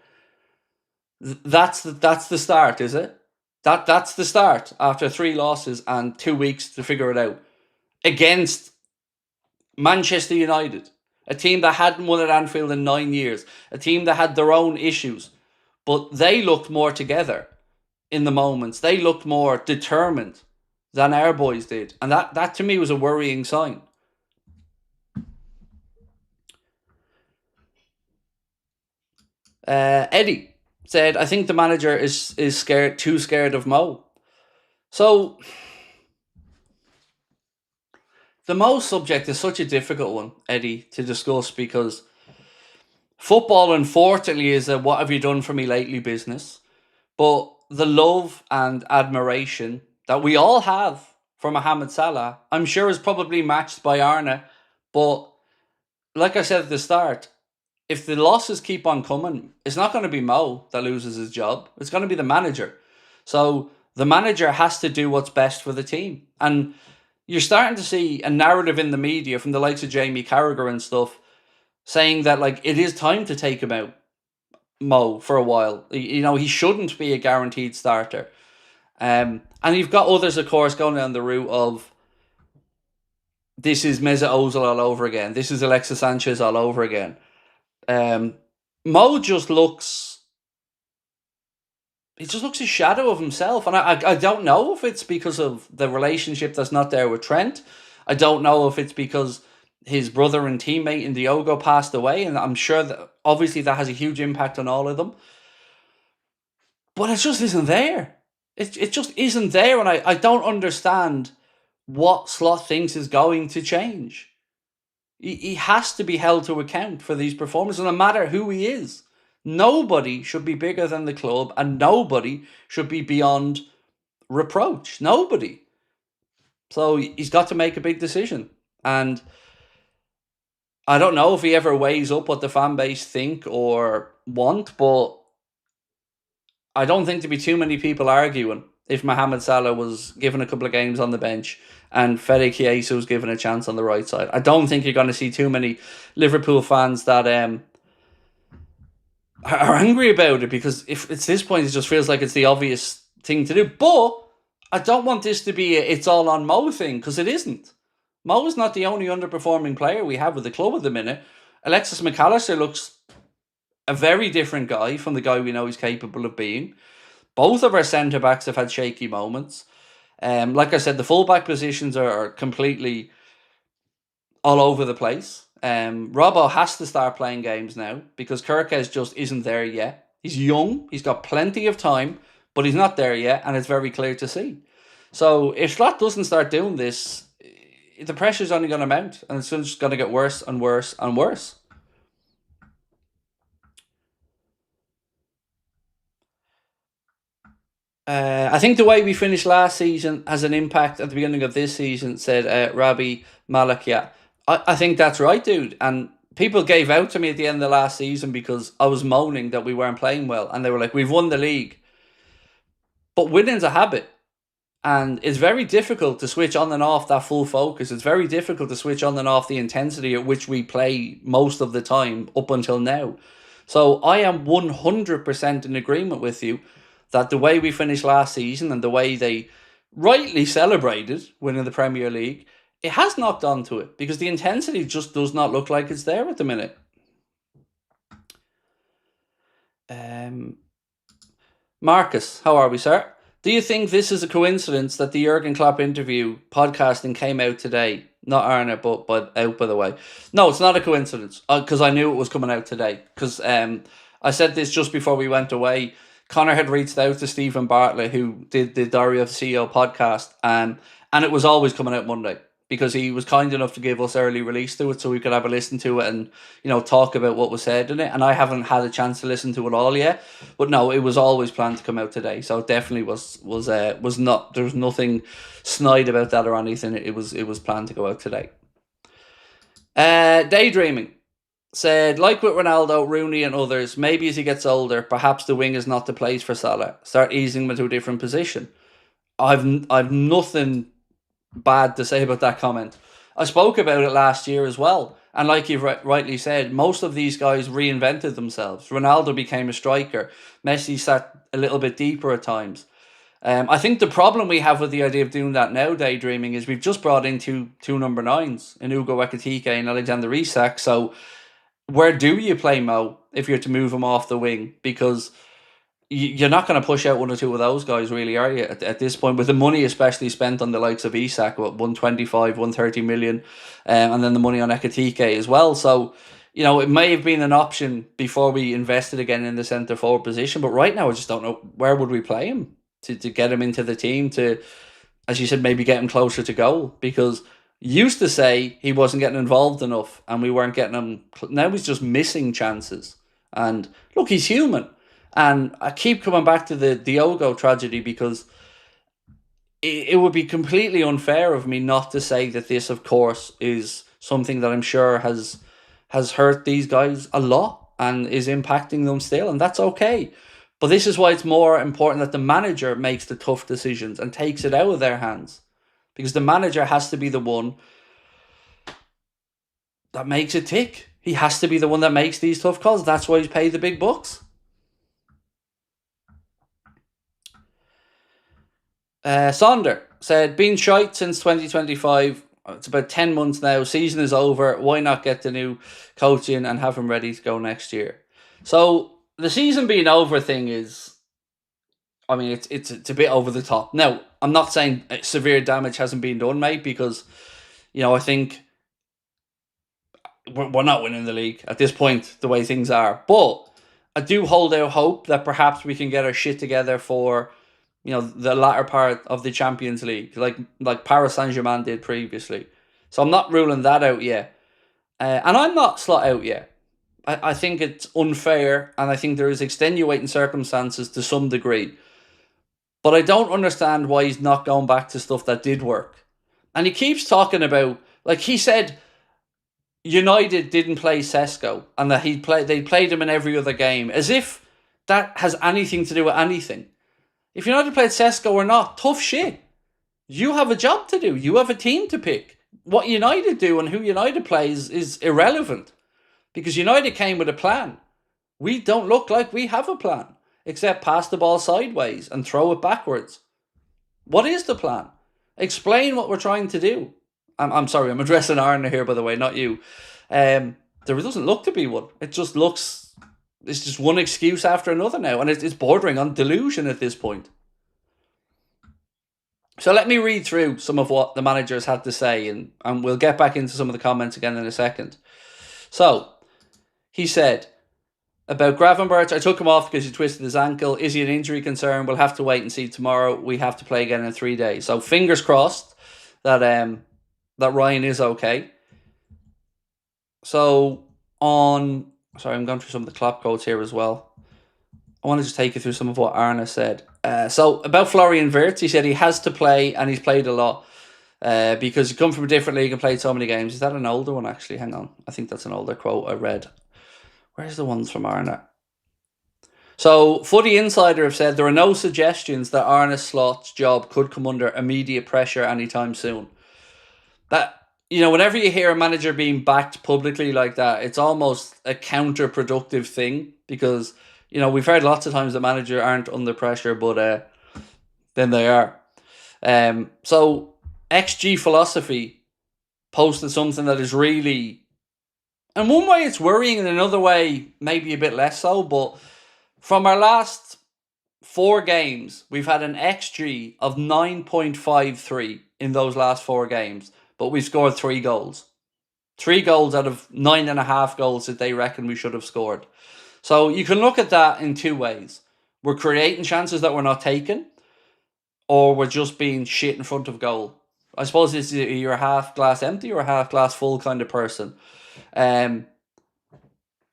that's the start, is it? That's the start after 3 losses and 2 weeks to figure it out. Against Manchester United, a team that hadn't won at Anfield in 9 years, a team that had their own issues, but they looked more together in the moments. They looked more determined than our boys did. And that to me was a worrying sign. Eddie said, "I think the manager is too scared of Mo." So the Mo subject is such a difficult one, Eddie, to discuss because football, unfortunately, is a "what have you done for me lately" business. But the love and admiration that we all have for Mohamed Salah, I'm sure is probably matched by Arne. But like I said at the start, if the losses keep on coming, it's not going to be Mo that loses his job. It's going to be the manager. So the manager has to do what's best for the team. And you're starting to see a narrative in the media from the likes of Jamie Carragher and stuff saying that like it is time to take him out, Mo, for a while. He shouldn't be a guaranteed starter. And you've got others, of course, going down the route of this is Mesut Ozil all over again. This is Alexis Sanchez all over again. Mo just looks... He just looks a shadow of himself. And I don't know if it's because of the relationship that's not there with Trent. I don't know if it's because his brother and teammate Diogo passed away. And I'm sure that obviously that has a huge impact on all of them. But it just isn't there. It just isn't there. And I don't understand what Slot thinks is going to change. He has to be held to account for these performances, no matter who he is. Nobody should be bigger than the club, and nobody should be beyond reproach. Nobody. So he's got to make a big decision. And I don't know if he ever weighs up what the fan base think or want, but I don't think there'd be too many people arguing if Mohamed Salah was given a couple of games on the bench and Fede Chiesa was given a chance on the right side. I don't think you're going to see too many Liverpool fans that are angry about it, because if it's this point, it just feels like it's the obvious thing to do. But I don't want this to be a it's all on Mo thing, because it isn't. Mo is not the only underperforming player we have with the club at the minute. Alexis McAllister looks a very different guy from the guy we know he's capable of being. Both of our centre-backs have had shaky moments. Like I said, the full-back positions are completely all over the place. Robbo has to start playing games now because Kirkes just isn't there yet. He's young, he's got plenty of time, but he's not there yet, and it's very clear to see. So if Slot doesn't start doing this, the pressure's only going to mount, and it's just going to get worse and worse and worse. I think the way we finished last season has an impact at the beginning of this season, said Rabi Malakia. I think that's right, dude. And people gave out to me at the end of last season because I was moaning that we weren't playing well. And they were like, we've won the league. But winning's a habit. And it's very difficult to switch on and off that full focus. It's very difficult to switch on and off the intensity at which we play most of the time up until now. So I am 100% in agreement with you that the way we finished last season and the way they rightly celebrated winning the Premier League, it has knocked onto it because the intensity just does not look like it's there at the minute. Marcus, how are we, sir? Do you think this is a coincidence that the Jurgen Klopp interview podcasting came out today? Not Arna, but out, by the way. No, it's not a coincidence because I knew it was coming out today. Because I said this just before we went away. Connor had reached out to Stephen Bartlett, who did the Diary of the CEO podcast, and it was always coming out Monday because he was kind enough to give us early release to it so we could have a listen to it and, you know, talk about what was said in it. And I haven't had a chance to listen to it all yet. But no, it was always planned to come out today. So it definitely was not, there was nothing snide about that or anything. It was planned to go out today. Daydreaming said, like with Ronaldo, Rooney and others, maybe as he gets older, perhaps the wing is not the place for Salah. Start easing him into a different position. I've nothing bad to say about that comment. I spoke about it last year as well. And like you've rightly said, most of these guys reinvented themselves. Ronaldo became a striker. Messi sat a little bit deeper at times. I think the problem we have with the idea of doing that now, daydreaming, is we've just brought in two number 9s, in Ugo Ekitike and Alexander Isak. So where do you play Mo if you're to move him off the wing? Because you're not going to push out one or two of those guys, really, are you? At this point, with the money especially spent on the likes of Isak, what, 125, 130 million, and then the money on Ekitike as well. So, you know, it may have been an option before we invested again in the centre forward position, but right now I just don't know where would we play him to get him into the team to, as you said, maybe get him closer to goal, because used to say he wasn't getting involved enough and we weren't getting him. Now he's just missing chances. And look, he's human. And I keep coming back to the Diogo tragedy because it would be completely unfair of me not to say that this, of course, is something that I'm sure has hurt these guys a lot and is impacting them still, and that's okay. But this is why it's more important that the manager makes the tough decisions and takes it out of their hands, because the manager has to be the one that makes it tick. He has to be the one that makes these tough calls. That's why he's paid the big bucks. Sonder said, been shite since 2025. It's about 10 months now. Season is over. Why not get the new coach in and have him ready to go next year? So the season being over thing is, I mean, it's a bit over the top. Now, I'm not saying severe damage hasn't been done, mate, because, you know, I think we're not winning the league at this point, the way things are. But I do hold out hope that perhaps we can get our shit together for, you know, the latter part of the Champions League, like Paris Saint-Germain did previously. So I'm not ruling that out yet. And I'm not slot out yet. I think it's unfair, and I think there is extenuating circumstances to some degree. But I don't understand why he's not going back to stuff that did work. And he keeps talking about, like he said, United didn't play Sesko and that they played him in every other game, as if that has anything to do with anything. If United played Sesko or not, tough shit. You have a job to do. You have a team to pick. What United do and who United plays is irrelevant, because United came with a plan. We don't look like we have a plan, except pass the ball sideways and throw it backwards. What is the plan? Explain what we're trying to do. I'm sorry, I'm addressing Arna here, by the way, not you. There doesn't look to be one. It just looks, it's just one excuse after another now, and it's bordering on delusion at this point. So let me read through some of what the managers had to say, and we'll get back into some of the comments again in a second. So, he said, About Gravenberch, I took him off because he twisted his ankle. Is he an injury concern? We'll have to wait and see tomorrow. We have to play again in 3 days. So fingers crossed that that Ryan is okay. So I'm going through some of the Klopp quotes here as well. I want to just take you through some of what Arne said. So about Florian Wirtz, he said he has to play and he's played a lot because he come from a different league and played so many games. Is that an older one actually? Hang on. I think that's an older quote I read. Where's the ones from Arne? So, Footy Insider have said there are no suggestions that Arne Slot's job could come under immediate pressure anytime soon. That, whenever you hear a manager being backed publicly like that, it's almost a counterproductive thing because, we've heard lots of times that managers aren't under pressure, but then they are. So, XG Philosophy posted something that is really... In one way, it's worrying, and another way, maybe a bit less so. But from our last 4 games, we've had an XG of 9.53 in those last 4 games. But we've scored 3 goals. 3 goals out of 9.5 goals that they reckon we should have scored. So you can look at that in 2 ways. We're creating chances that we're not taking, or we're just being shit in front of goal. I suppose you're a half glass empty or a half glass full kind of person.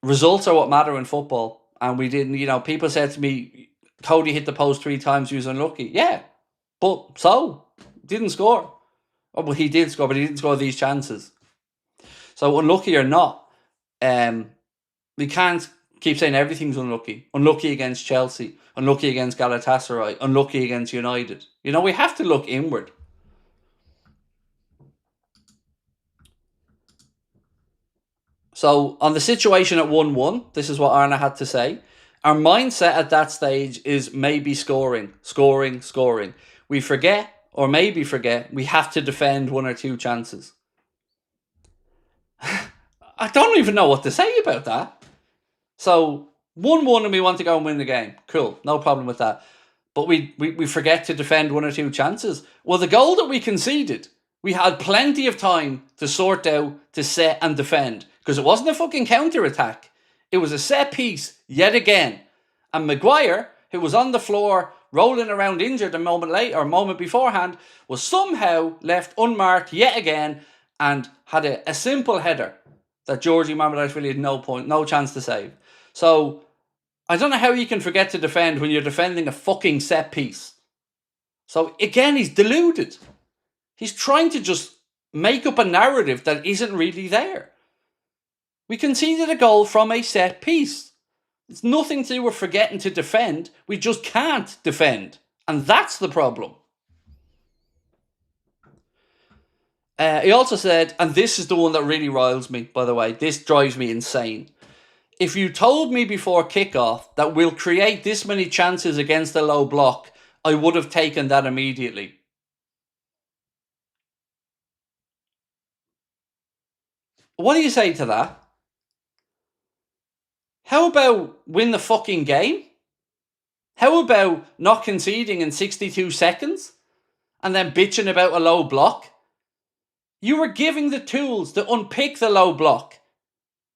Results are what matter in football, and we didn't. People said to me, Cody hit the post 3 times, he was unlucky. Yeah, but didn't score. Oh, well, he did score, but he didn't score these chances. So unlucky or not, we can't keep saying everything's unlucky. Unlucky against Chelsea, unlucky against Galatasaray, unlucky against United. We have to look inward. So, on the situation at 1-1, this is what Arne had to say. Our mindset at that stage is maybe scoring. We forget, or maybe forget, we have to defend 1 or 2 chances. I don't even know what to say about that. So, 1-1 and we want to go and win the game. Cool, no problem with that. But we forget to defend 1 or 2 chances. Well, the goal that we conceded, we had plenty of time to sort out, to set and defend. Because it wasn't a fucking counter-attack. It was a set piece, yet again. And Maguire, who was on the floor, rolling around injured a moment beforehand, was somehow left unmarked yet again and had a simple header that Georgie Mamardashvili had no chance to save. So, I don't know how you can forget to defend when you're defending a fucking set piece. So, again, he's deluded. He's trying to just make up a narrative that isn't really there. We conceded a goal from a set piece. It's nothing to do with forgetting to defend. We just can't defend. And that's the problem. He also said, and this is the one that really riles me, by the way. This drives me insane. If you told me before kickoff that we'll create this many chances against a low block, I would have taken that immediately. What do you say to that? How about win the fucking game? How about not conceding in 62 seconds and then bitching about a low block? You were given the tools to unpick the low block.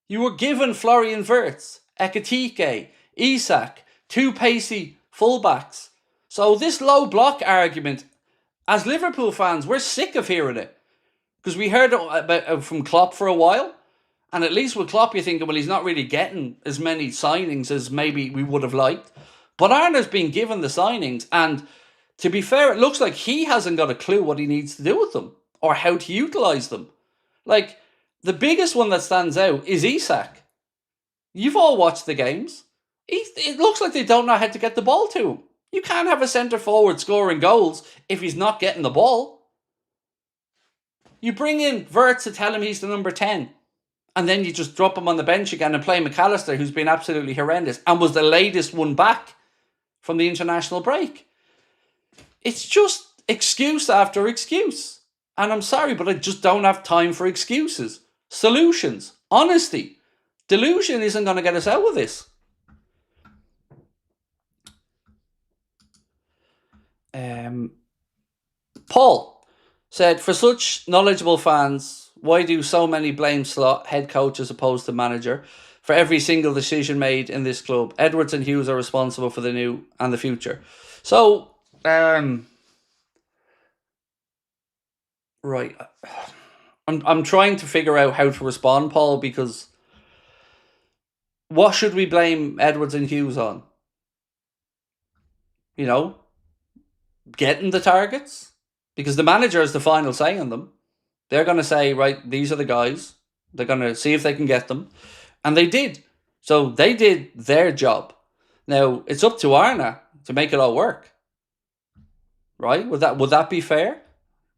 You were given Florian Wirtz, Ekitike, Isak, 2 pacey fullbacks. So this low block argument, as Liverpool fans, we're sick of hearing it. Because we heard it from Klopp for a while. And at least with Klopp, you're thinking, well, he's not really getting as many signings as maybe we would have liked. But Arne's been given the signings. And to be fair, it looks like he hasn't got a clue what he needs to do with them. Or how to utilise them. Like, the biggest one that stands out is Isak. You've all watched the games. It looks like they don't know how to get the ball to him. You can't have a centre forward scoring goals if he's not getting the ball. You bring in Wirtz to tell him he's the number 10. And then you just drop him on the bench again and play McAllister, who's been absolutely horrendous and was the latest one back from the international break. It's just excuse after excuse. And I'm sorry, but I just don't have time for excuses. Solutions. Honesty. Delusion isn't going to get us out of this. Paul said, for such knowledgeable fans, why do so many blame Slot, head coach as opposed to manager? for every single decision made in this club. Edwards and Hughes are responsible for the new and the future. So, right. I'm trying to figure out how to respond, Paul, because what should we blame Edwards and Hughes on? You know, getting the targets? Because the manager has the final say on them. They're going to say, right, these are the guys. They're going to see if they can get them. And they did. So they did their job. Now, it's up to Arna to make it all work. Right? Would that be fair?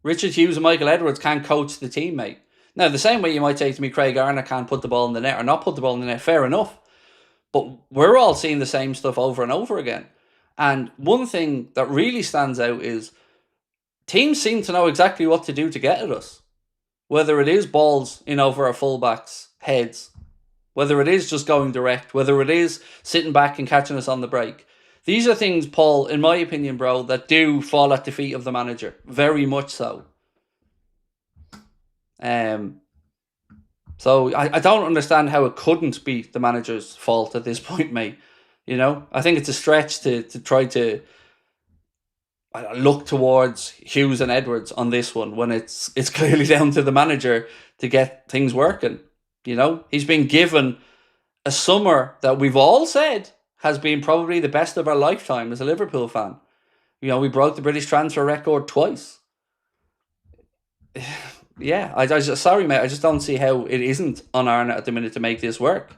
Richard Hughes and Michael Edwards can't coach the teammate. Now, the same way you might say to me, Craig Arna can't put the ball in the net or not put the ball in the net, fair enough. But we're all seeing the same stuff over and over again. And one thing that really stands out is teams seem to know exactly what to do to get at us. Whether it is balls in over our fullbacks' heads, whether it is just going direct, whether it is sitting back and catching us on the break. These are things, Paul, in my opinion, bro, that do fall at the feet of the manager. Very much so. So I don't understand how it couldn't be the manager's fault at this point, mate. You know, I think it's a stretch to try to look towards Hughes and Edwards on this one when it's clearly down to the manager to get things working. You know, he's been given a summer that we've all said has been probably the best of our lifetime as a Liverpool fan. You know, we broke the British transfer record twice. Yeah, I just, sorry, mate, I just don't see how it isn't on Arna at the minute to make this work.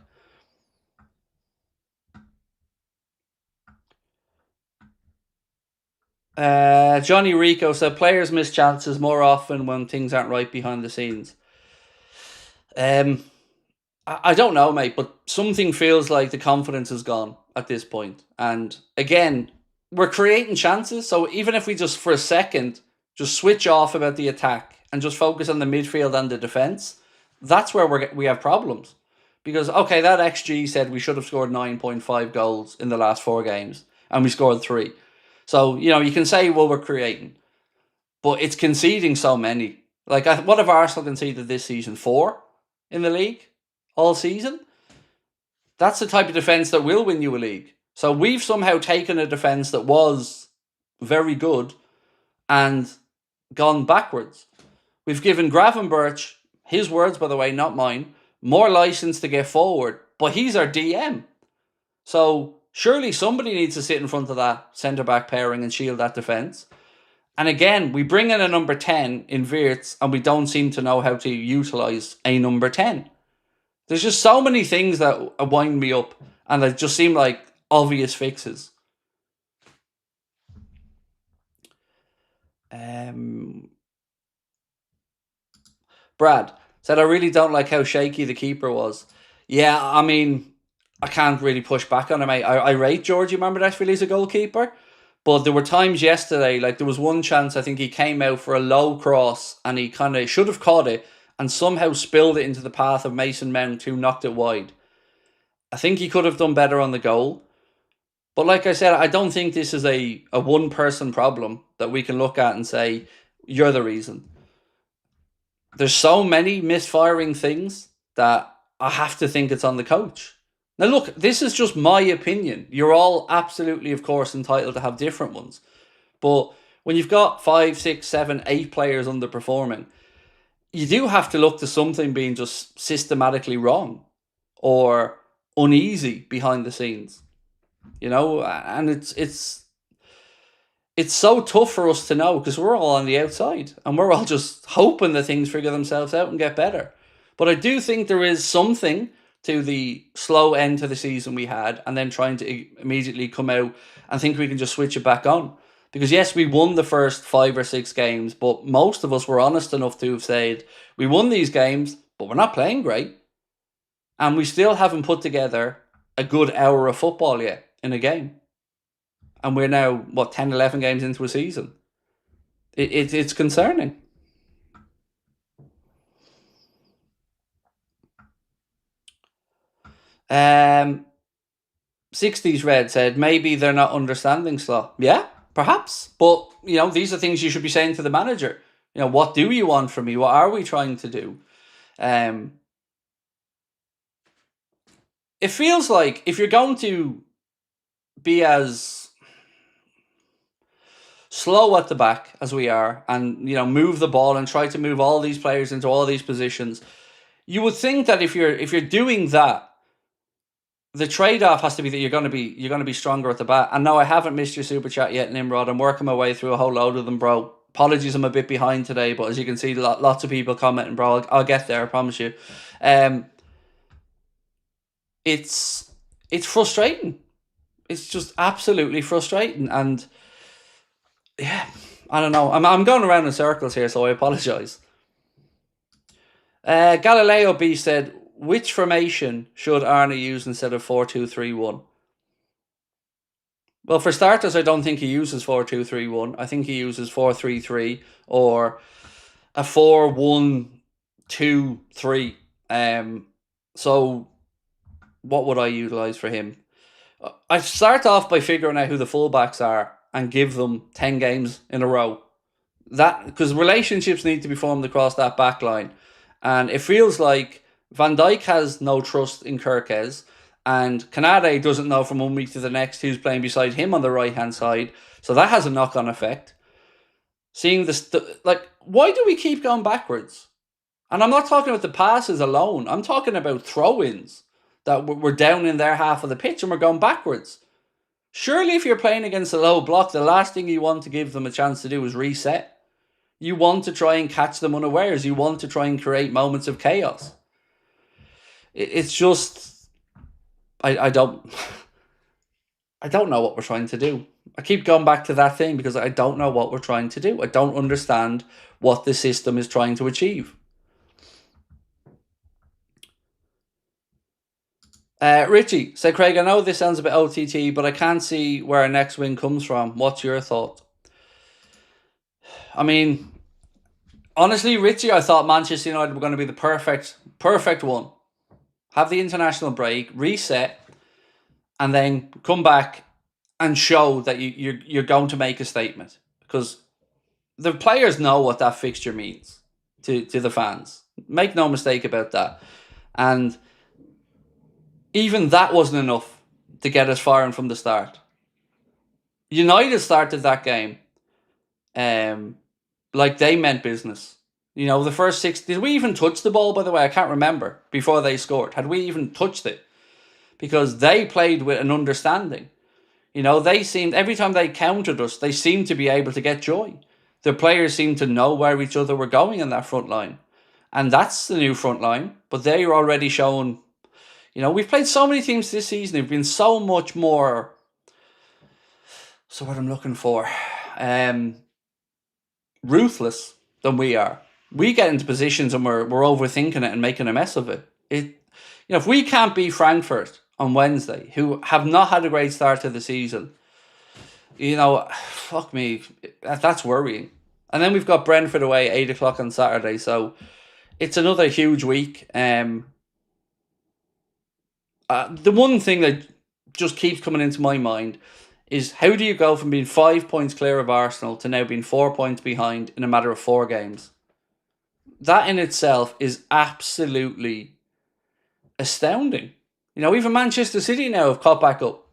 Johnny Rico said players miss chances more often when things aren't right behind the scenes. I don't know, mate, but something feels like the confidence is gone at this point. And again, we're creating chances. So even if we just for a second just switch off about the attack and just focus on the midfield and the defense, that's where we have problems. Because okay, that XG said we should have scored 9.5 goals in the last 4 games, and we scored 3. So, you know, you can say, well, we're creating, but it's conceding so many. Like, what have Arsenal conceded this season? 4 in the league all season? That's the type of defence that will win you a league. So we've somehow taken a defence that was very good and gone backwards. We've given Gravenberch, his words, by the way, not mine, more license to get forward, but he's our DM. So surely somebody needs to sit in front of that centre-back pairing and shield that defence. And again, we bring in a number 10 in Wirtz and we don't seem to know how to utilise a number 10. There's just so many things that wind me up and they just seem like obvious fixes. Brad said, I really don't like how shaky the keeper was. Yeah, I mean, I can't really push back on him. I rate Georgie Mamardashvili as a goalkeeper, but there were times yesterday, like there was one chance I think he came out for a low cross and he kind of should have caught it and somehow spilled it into the path of Mason Mount, who knocked it wide. I think he could have done better on the goal. But like I said, I don't think this is a one-person problem that we can look at and say, you're the reason. There's so many misfiring things that I have to think it's on the coach. Now look, this is just my opinion. You're all absolutely, of course, entitled to have different ones. But when you've got 5, 6, 7, 8 players underperforming, you do have to look to something being just systematically wrong or uneasy behind the scenes. You know, and it's so tough for us to know because we're all on the outside and we're all just hoping that things figure themselves out and get better. But I do think there is something to the slow end to the season we had and then trying to immediately come out and think we can just switch it back on. Because yes, we won the first 5 or 6 games, but most of us were honest enough to have said, we won these games, but we're not playing great. And we still haven't put together a good hour of football yet in a game. And we're now, 10, 11 games into a season. It's concerning. Um, 60s Red said, maybe they're not understanding Slot. Yeah, perhaps. But, you know, these are things you should be saying to the manager. You know, what do you want from me? What are we trying to do? it feels like if you're going to be as slow at the back as we are, and move the ball and try to move all these players into all these positions, you would think that if you're doing that, the trade-off has to be that you're going to be stronger at the back. And no, I haven't missed your super chat yet, Nimrod. I'm working my way through a whole load of them, bro. Apologies, I'm a bit behind today, but as you can see, lots of people commenting, bro. I'll get there, I promise you. It's frustrating. It's just absolutely frustrating, and yeah, I don't know. I'm going around in circles here, so I apologise. Galileo B said, which formation should Arne use instead of 4-2-3-1? Well, for starters, I don't think he uses 4-2-3-1. I think he uses 4-3-3 or a 4-1-2-3. So what would I utilise for him? I start off by figuring out who the fullbacks are and give them 10 games in a row. That, because relationships need to be formed across that back line. And it feels like Van Dijk has no trust in Kirkes, and Canade doesn't know from 1 week to the next who's playing beside him on the right-hand side. So that has a knock-on effect. Seeing this, why do we keep going backwards? And I'm not talking about the passes alone. I'm talking about throw-ins, that we're down in their half of the pitch and we're going backwards. Surely if you're playing against a low block, the last thing you want to give them a chance to do is reset. You want to try and catch them unawares. You want to try and create moments of chaos. It's just, I don't know what we're trying to do. I keep going back to that thing because I don't know what we're trying to do. I don't understand what the system is trying to achieve. Richie said, Craig, I know this sounds a bit OTT, but I can't see where our next win comes from. What's your thought? I mean, honestly, Richie, I thought Manchester United were going to be the perfect one. Have the international break, reset, and then come back and show that you're going to make a statement. Because the players know what that fixture means to the fans. Make no mistake about that. And even that wasn't enough to get us firing from the start. United started that game like they meant business. The first 6... Did we even touch the ball, by the way? I can't remember before they scored. Had we even touched it? Because they played with an understanding. They seemed... Every time they countered us, they seemed to be able to get joy. The players seemed to know where each other were going in that front line. And that's the new front line. But they are already showing... we've played so many teams this season who've been so much more... So what I'm looking for... ruthless than we are. We get into positions and we're overthinking it and making a mess of it. If we can't beat Frankfurt on Wednesday, who have not had a great start to the season, fuck me, that's worrying. And then we've got Brentford away at 8 o'clock on Saturday, so it's another huge week. The one thing that just keeps coming into my mind is, how do you go from being 5 points clear of Arsenal to now being 4 points behind in a matter of 4 games? That in itself is absolutely astounding. Even Manchester City now have caught back up.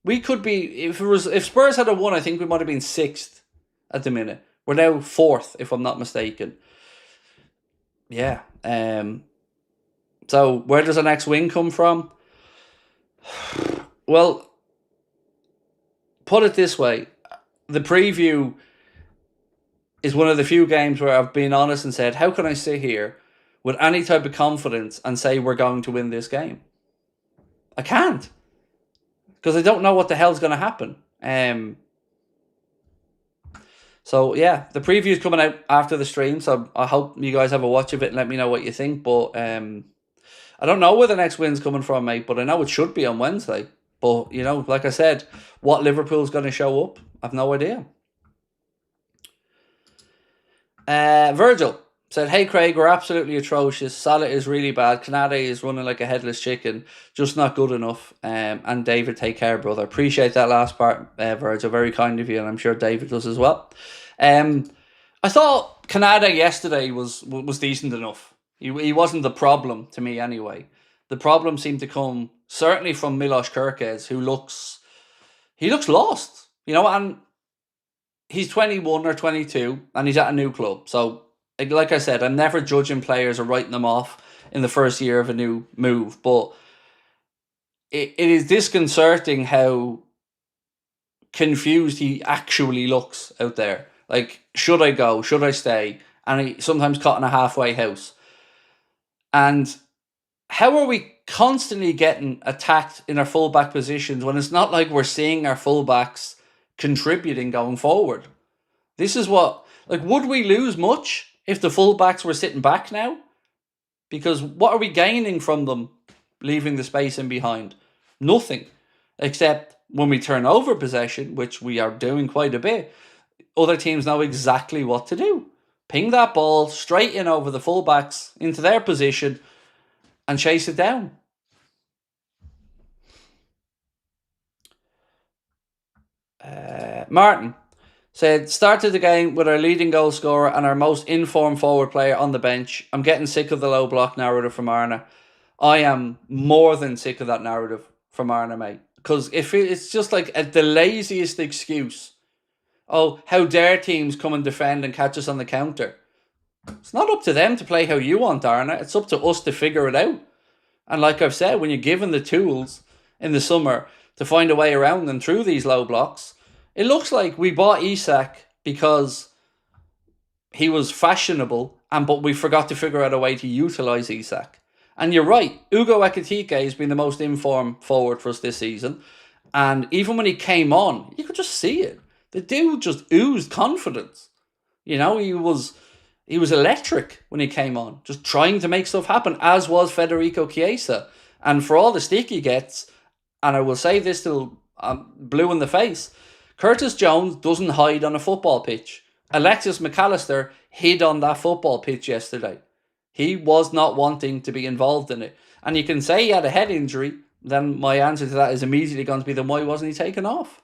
We could be, if Spurs had won, I think we might have been 6th at the minute. We're now 4th, if I'm not mistaken. Yeah. So where does the next win come from? Well, put it this way. The preview is one of the few games where I've been honest and said, how can I sit here with any type of confidence and say we're going to win this game? I can't. Because I don't know what the hell's going to happen. So, yeah, the preview is coming out after the stream, so I hope you guys have a watch of it and let me know what you think. But I don't know where the next win's coming from, mate, but I know it should be on Wednesday. But, like I said, what Liverpool's going to show up, I've no idea. Virgil said, hey Craig, we're absolutely atrocious. Salah is really bad. Canade is running like a headless chicken. Just not good enough. And David, take care, brother. Appreciate that last part, Virgil. Very kind of you, and I'm sure David does as well. I thought Canade yesterday was decent enough. He wasn't the problem to me anyway. the problems seem to come certainly from Milos Kerkez, who looks lost, and he's 21 or 22 and he's at a new club. So, like I said, I'm never judging players or writing them off in the first year of a new move, but it is disconcerting how confused he actually looks out there. Like, should I go? Should I stay? And he sometimes caught in a halfway house. And how are we constantly getting attacked in our fullback positions when it's not like we're seeing our fullbacks contributing going forward? This is what, would we lose much if the fullbacks were sitting back now? Because what are we gaining from them leaving the space in behind? Nothing, except when we turn over possession, which we are doing quite a bit, other teams know exactly what to do. Ping that ball straight in over the fullbacks into their position and chase it down. Martin said, started the game with our leading goal scorer and our most informed forward player on the bench. I'm getting sick of the low block narrative from Arna. I am more than sick of that narrative from Arna, mate. Because if it's just like the laziest excuse. Oh, how dare teams come and defend and catch us on the counter. It's not up to them to play how you want, Arna. It's up to us to figure it out. And like I've said, when you're given the tools in the summer to find a way around them through these low blocks, it looks like we bought Isak because he was fashionable, but we forgot to figure out a way to utilise Isak. And you're right, Ugo Ekitike has been the most informed forward for us this season. And even when he came on, you could just see it. The dude just oozed confidence. He was electric when he came on, just trying to make stuff happen, as was Federico Chiesa. And for all the stick he gets, and I will say this till I'm blue in the face, Curtis Jones doesn't hide on a football pitch. Alexis McAllister hid on that football pitch yesterday. He was not wanting to be involved in it. And you can say he had a head injury, then my answer to that is immediately going to be, then why wasn't he taken off?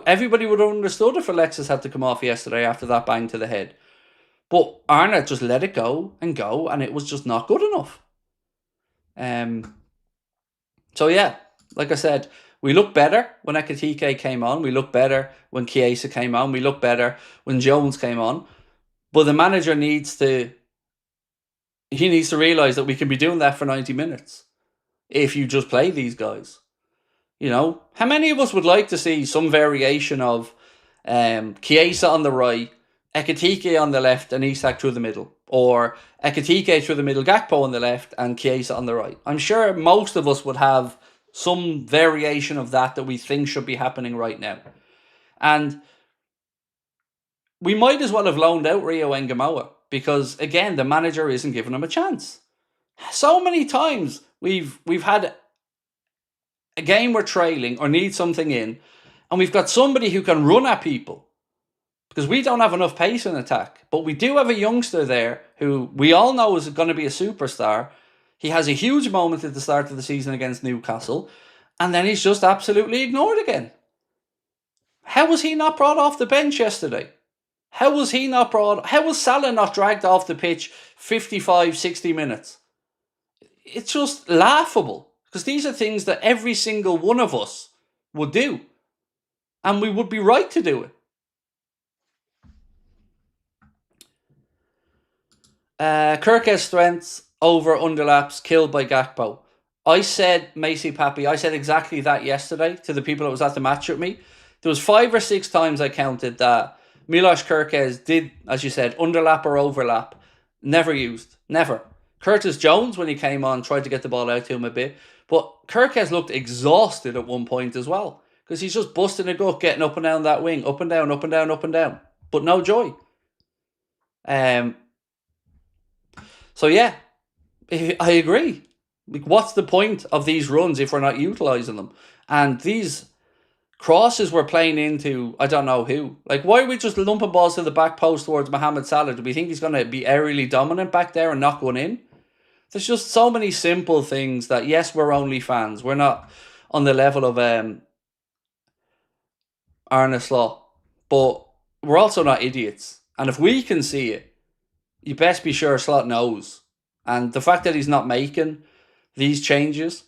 Everybody would have understood if Alexis had to come off yesterday after that bang to the head. But Arnott just let it go, and it was just not good enough. So yeah, like I said, we look better when Ekitike came on. We look better when Chiesa came on. We look better when Jones came on. But the manager needs to realise that we can be doing that for 90 minutes if you just play these guys. How many of us would like to see some variation of Chiesa on the right, Ekitike on the left, and Isak through the middle? Or Ekitike through the middle, Gakpo on the left, and Chiesa on the right? I'm sure most of us would have some variation of that we think should be happening right now. And we might as well have loaned out Rio Engamoa because, again, the manager isn't giving him a chance. So many times we've had a game we're trailing or need something in, and we've got somebody who can run at people because we don't have enough pace in attack. But we do have a youngster there who we all know is going to be a superstar. He has a huge moment at the start of the season against Newcastle, and then he's just absolutely ignored again. How was he not brought off the bench yesterday? How was Salah not dragged off the pitch 55, 60 minutes? It's just laughable because these are things that every single one of us would do, and we would be right to do it. Kirk's strengths over underlaps killed by Gakpo. I said Macy Pappy. I said exactly that yesterday to the people that was at the match with me. There was 5 or 6 times I counted that Milos Kerkez did, as you said, underlap or overlap. Never used. Never. Curtis Jones, when he came on, tried to get the ball out to him a bit. But Kerkez looked exhausted at one point as well. Because he's just busting a gut, getting up and down that wing. Up and down, up and down, up and down. But no joy. So yeah, I agree. What's the point of these runs if we're not utilising them? And these crosses we're playing into, I don't know who. Why are we just lumping balls to the back post towards Mohamed Salah? Do we think he's going to be aerially dominant back there and knock one in? There's just so many simple things that, yes, we're only fans. We're not on the level of Arne Slot. But we're also not idiots. And if we can see it, you best be sure Slot knows. And the fact that he's not making these changes.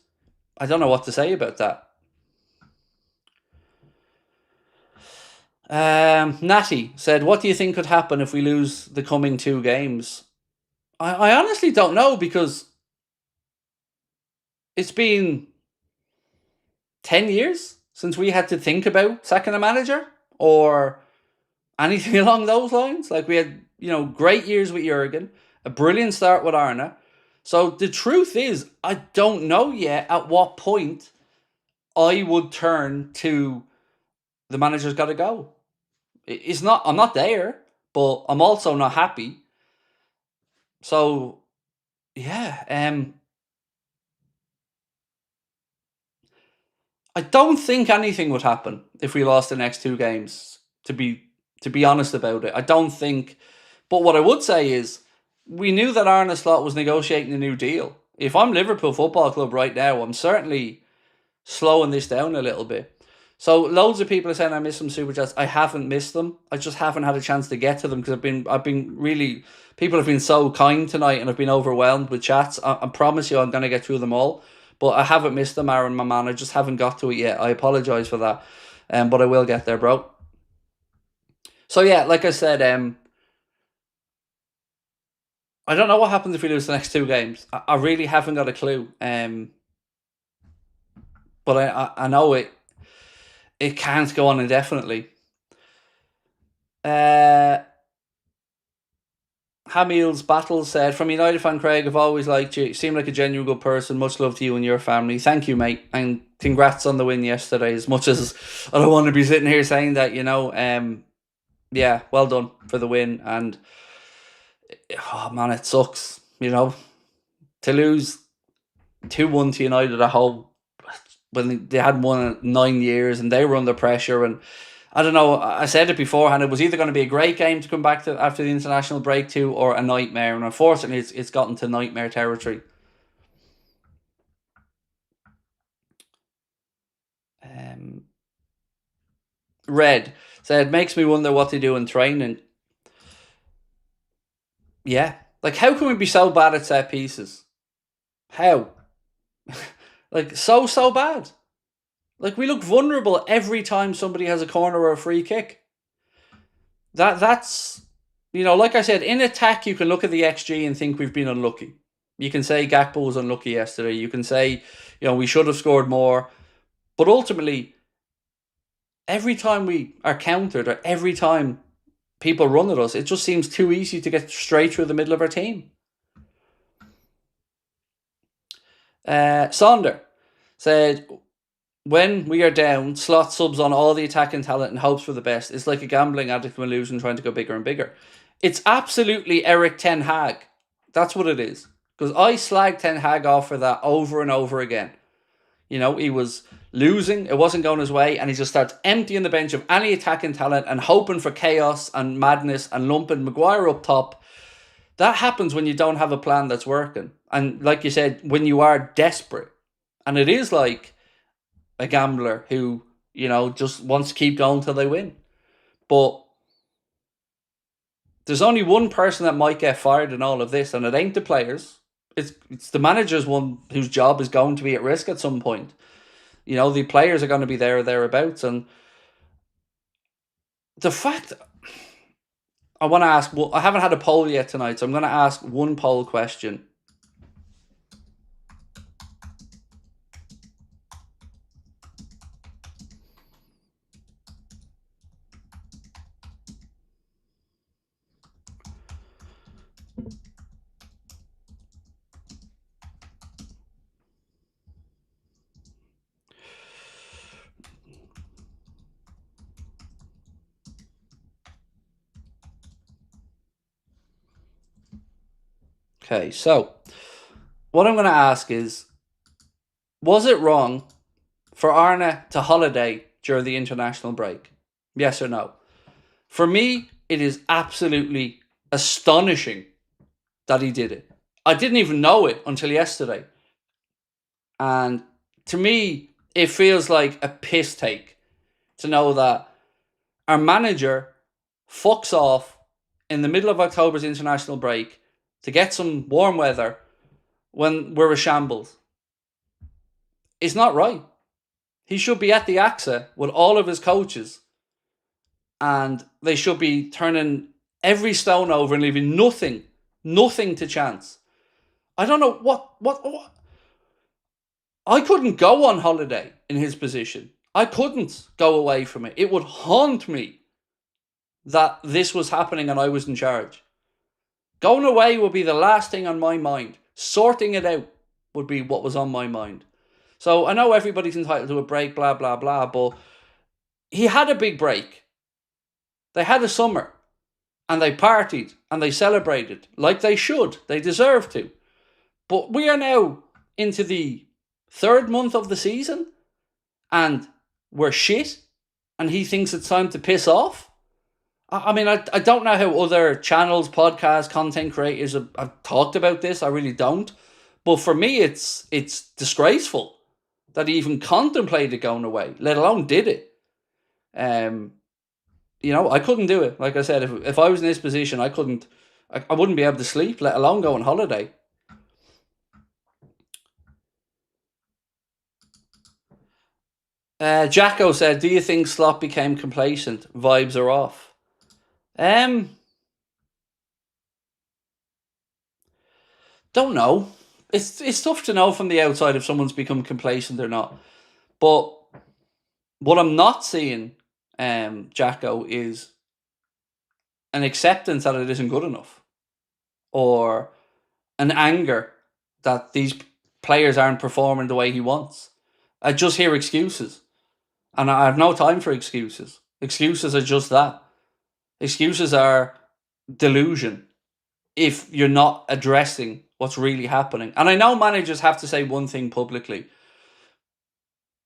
I don't know what to say about that. Natty said, what do you think could happen if we lose the coming 2 games? I honestly don't know, because it's been 10 years since we had to think about sacking a manager or anything along those lines. Like, we had, great years with Jurgen, a brilliant start with Arne. So the truth is, I don't know yet at what point I would turn to the manager's got to go. I'm not there, but I'm also not happy. So, yeah, I don't think anything would happen if we lost the next 2 games, to be honest about it. I don't think. But what I would say is, we knew that Arne Slot was negotiating a new deal. If I'm Liverpool Football Club right now, I'm certainly slowing this down a little bit. So loads of people are saying I miss some super chats. I haven't missed them. I just haven't had a chance to get to them, because I've been really, people have been so kind tonight, and I've been overwhelmed with chats. I promise you I'm going to get through them all. But I haven't missed them, Aaron, my man. I just haven't got to it yet. I apologise for that. But I will get there, bro. So yeah, like I said, I don't know what happens if we lose the next 2 games. I really haven't got a clue. But I know it can't go on indefinitely. Hamil's Battle said, from United fan Craig, I've always liked you. You seem like a genuine good person. Much love to you and your family. Thank you, mate. And congrats on the win yesterday. As much as I don't want to be sitting here saying that, yeah, well done for the win. And, oh man, it sucks, to lose 2-1 to United at home when they hadn't won in 9 years and they were under pressure. And I don't know, I said it beforehand, it was either going to be a great game to come back to after the international break to, or a nightmare. And unfortunately, it's gotten to nightmare territory. Red said, makes me wonder what they do in training. Yeah. Like, how can we be so bad at set pieces? How? Like, so bad. Like, we look vulnerable every time somebody has a corner or a free kick. That's, like I said, in attack, you can look at the XG and think we've been unlucky. You can say Gakpo was unlucky yesterday. You can say, we should have scored more. But ultimately, every time we are countered, or every time people run at us, it just seems too easy to get straight through the middle of our team. Sonder said, when we are down, Slot subs on all the attacking talent and hopes for the best. It's like a gambling addict from illusion trying to go bigger and bigger. It's absolutely Eric Ten Hag. That's what it is. Because I slagged Ten Hag off for that over and over again. He was losing, it wasn't going his way, and he just starts emptying the bench of any attacking talent and hoping for chaos and madness and lumping Maguire up top. That happens when you don't have a plan that's working. And like you said, when you are desperate. And it is like a gambler who, just wants to keep going till they win. But there's only one person that might get fired in all of this, and it ain't the players. It's the manager's one whose job is going to be at risk at some point. The players are going to be there or thereabouts. And the fact, I want to ask, well, I haven't had a poll yet tonight, so I'm going to ask one poll question. Okay, so what I'm going to ask is, was it wrong for Arne to holiday during the international break? Yes or no? For me, it is absolutely astonishing that he did it. I didn't even know it until yesterday. And to me, it feels like a piss take to know that our manager fucks off in the middle of October's international break to get some warm weather when we're a shambles. is not right. He should be at the AXA with all of his coaches, and they should be turning every stone over and leaving nothing to chance. I don't know what. I couldn't go on holiday in his position. I couldn't go away from it. It would haunt me that this was happening and I was in charge. Going away would be the last thing on my mind. Sorting it out would be what was on my mind. So I know everybody's entitled to a break, blah, blah, blah, but he had a big break. They had a summer, and they partied, and they celebrated, like they should. They deserve to. But we are now into the 3rd month of the season, and we're shit, and he thinks it's time to piss off. I mean, I don't know how other channels, podcasts, content creators have talked about this. I really don't. But for me, it's disgraceful that he even contemplated going away, let alone did it. I couldn't do it. Like I said, if I was in this position, I wouldn't be able to sleep, let alone go on holiday. Jacko said, do you think Slot became complacent? Vibes are off. Don't know. It's tough to know from the outside if someone's become complacent or not. But what I'm not seeing, Jacko, is an acceptance that it isn't good enough, or an anger that these players aren't performing the way he wants. I just hear excuses, and I have no time for excuses. Excuses are just that. Excuses are delusion if you're not addressing what's really happening. And I know managers have to say one thing publicly,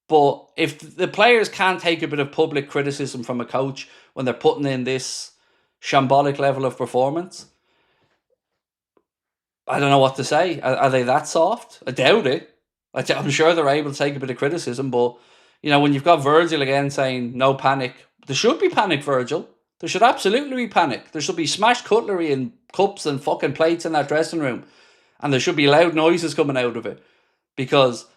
but if the players can't take a bit of public criticism from a coach when they're putting in this shambolic level of performance, I don't know what to say. Are they that soft? I doubt it. I'm sure they're able to take a bit of criticism, but when you've got Virgil again saying no panic, there should be panic, Virgil. There should absolutely be panic. There should be smashed cutlery and cups and fucking plates in that dressing room, and there should be loud noises coming out of it, because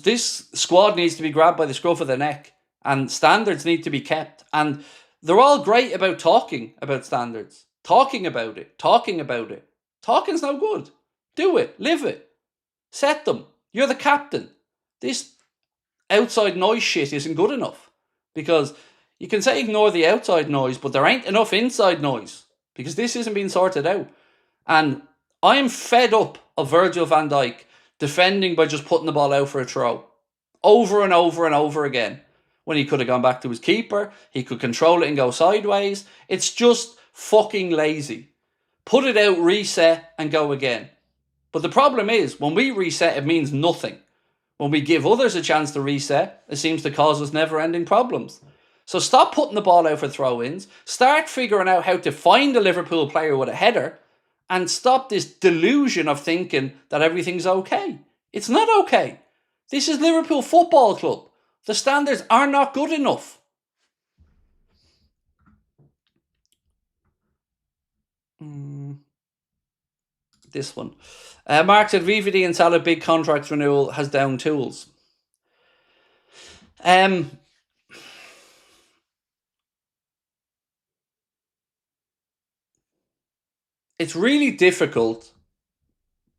this squad needs to be grabbed by the scruff of the neck, and standards need to be kept. And they're all great about talking about standards, talking about it. Talking's no good. Do it. Live it. Set them. You're the captain. This outside noise shit isn't good enough, because you can say ignore the outside noise, but there ain't enough inside noise, because this isn't being sorted out. And I'm fed up of Virgil van Dijk defending by just putting the ball out for a throw over and over and over again, when he could have gone back to his keeper. He could control it and go sideways. It's just fucking lazy. Put it out, reset, and go again. But the problem is, when we reset, it means nothing. When we give others a chance to reset, it seems to cause us never-ending problems. So stop putting the ball out for throw-ins. Start figuring out how to find a Liverpool player with a header, and stop this delusion of thinking that everything's okay. It's not okay. This is Liverpool Football Club. The standards are not good enough. This one. Mark said, VVD and Salah big contract renewal has down tools. It's really difficult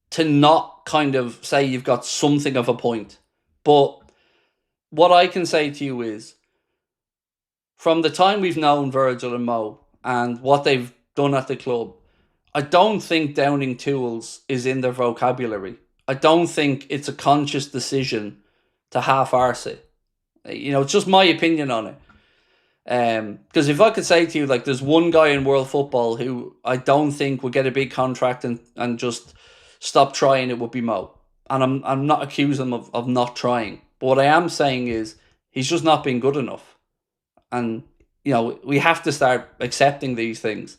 to not kind of say you've got something of a point. But what I can say to you is, from the time we've known Virgil and Mo and what they've done at the club, I don't think downing tools is in their vocabulary. I don't think it's a conscious decision to half-arse it. It's just my opinion on it. Because if I could say to you, like, there's one guy in world football who I don't think would get a big contract and just stop trying, it would be Mo. And I'm not accusing him of not trying. But what I am saying is, he's just not been good enough. And, we have to start accepting these things.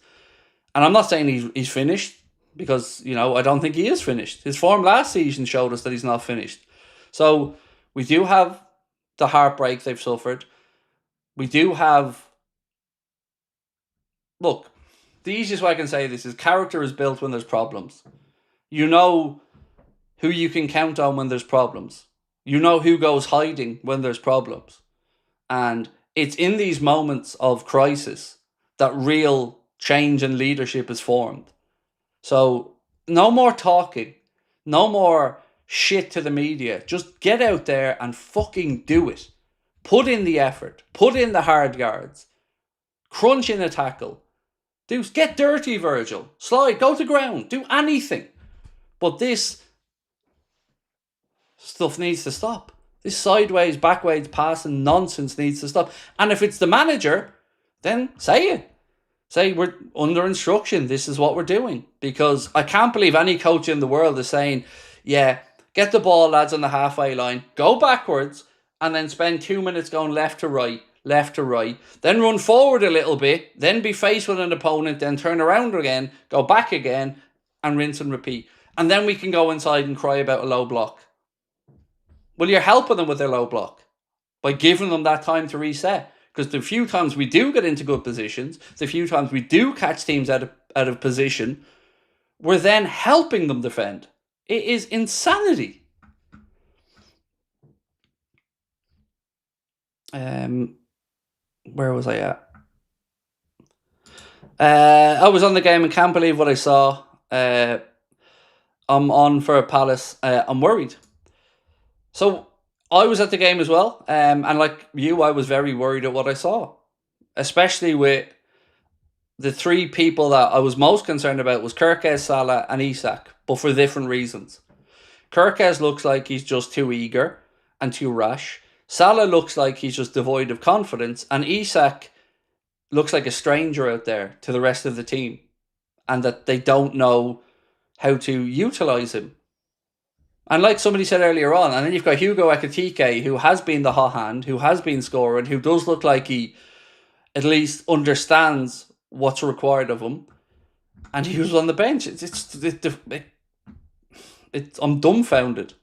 And I'm not saying he's finished, because, I don't think he is finished. His form last season showed us that he's not finished. So we do have the heartbreak they've suffered. We do have... Look, the easiest way I can say this is, character is built when there's problems. You know who you can count on when there's problems. You know who goes hiding when there's problems. And it's in these moments of crisis that real change and leadership is formed. So no more talking, no more shit to the media. Just get out there and fucking do it. Put in the effort, put in the hard yards, crunch in a tackle. Get dirty, Virgil. Slide, go to ground, do anything. But this stuff needs to stop. This sideways, backwards passing nonsense needs to stop. And if it's the manager, then say it. Say, we're under instruction. This is what we're doing. Because I can't believe any coach in the world is saying, yeah, get the ball, lads, on the halfway line, go backwards, and then spend 2 minutes going left to right, then run forward a little bit, then be faced with an opponent, then turn around again, go back again, and rinse and repeat. And then we can go inside and cry about a low block. Well, you're helping them with their low block by giving them that time to reset. Because the few times we do get into good positions, the few times we do catch teams out of position, we're then helping them defend. It is insanity. Where was I at? I was on the game and can't believe what I saw. I'm on for a Palace. I'm worried. So I was at the game as well. And like you, I was very worried at what I saw. Especially with the three people that I was most concerned about was Kirkes, Salah and Isak. But for different reasons. Kirkes looks like he's just too eager and too rash. Salah looks like he's just devoid of confidence. And Isak looks like a stranger out there to the rest of the team. And that they don't know how to utilise him. And like somebody said earlier on, and then you've got Hugo Ekitike, who has been the hot hand, who has been scoring, who does look like he at least understands what's required of him. And he was on the bench. I'm dumbfounded.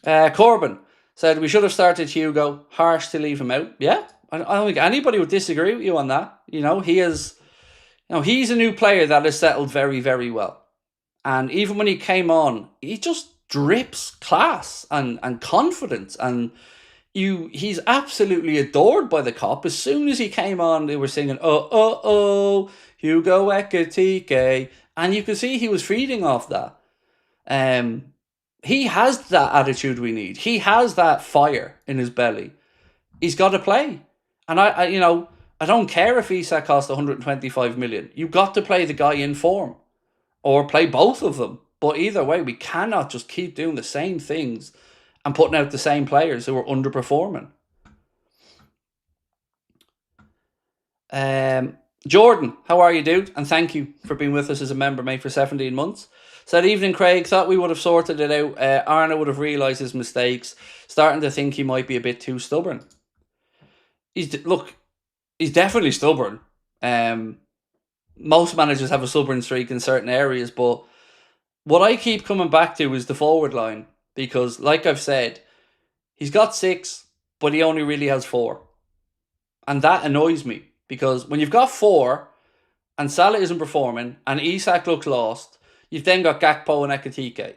Corbin said we should have started Hugo. Harsh to leave him out. Yeah, I don't think anybody would disagree with you on that. He's a new player that has settled very, very well. And even when he came on, he just drips class and confidence. And he's absolutely adored by the cop. As soon as he came on, they were singing, oh, Hugo Ekitike. And you could see he was feeding off that. He has that attitude we need. He has that fire in his belly. He's got to play. And I don't care if Isak cost 125 million. You've got to play the guy in form. Or play both of them. But either way, we cannot just keep doing the same things and putting out the same players who are underperforming. Jordan, how are you, dude? And thank you for being with us as a member, mate, for 17 months. Said, evening, Craig. Thought we would have sorted it out. Arna would have realised his mistakes. Starting to think he might be a bit too stubborn. He's definitely stubborn. Most managers have a stubborn streak in certain areas, but what I keep coming back to is the forward line. Because, like I've said, he's got 6, but he only really has 4. And that annoys me. Because when you've got 4, and Salah isn't performing, and Isak looks lost, you've then got Gakpo and Ekitike.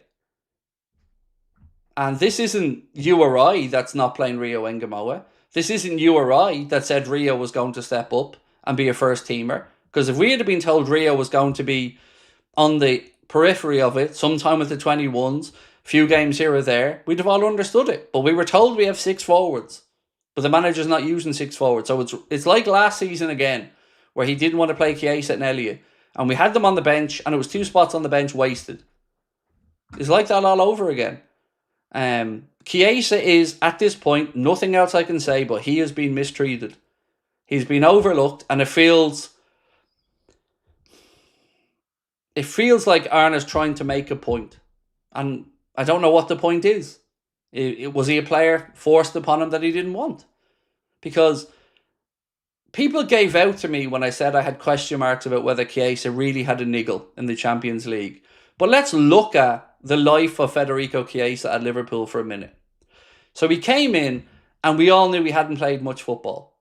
And this isn't you or I that's not playing Rio Engamoa. This isn't you or I that said Rio was going to step up and be a first teamer. Because if we had been told Rio was going to be on the periphery of it, sometime with the 21s, few games here or there, we'd have all understood it. But we were told we have 6 forwards. But the manager's not using 6 forwards. So it's like last season again, where he didn't want to play Chiesa and Elliott. And we had them on the bench, and it was 2 spots on the bench wasted. It's like that all over again. Chiesa is, at this point, nothing else I can say, but he has been mistreated. He's been overlooked, and it feels like Arna's trying to make a point. And I don't know what the point is. Was he a player forced upon him that he didn't want? Because people gave out to me when I said I had question marks about whether Chiesa really had a niggle in the Champions League. But let's look at the life of Federico Chiesa at Liverpool for a minute. So he came in and we all knew he hadn't played much football.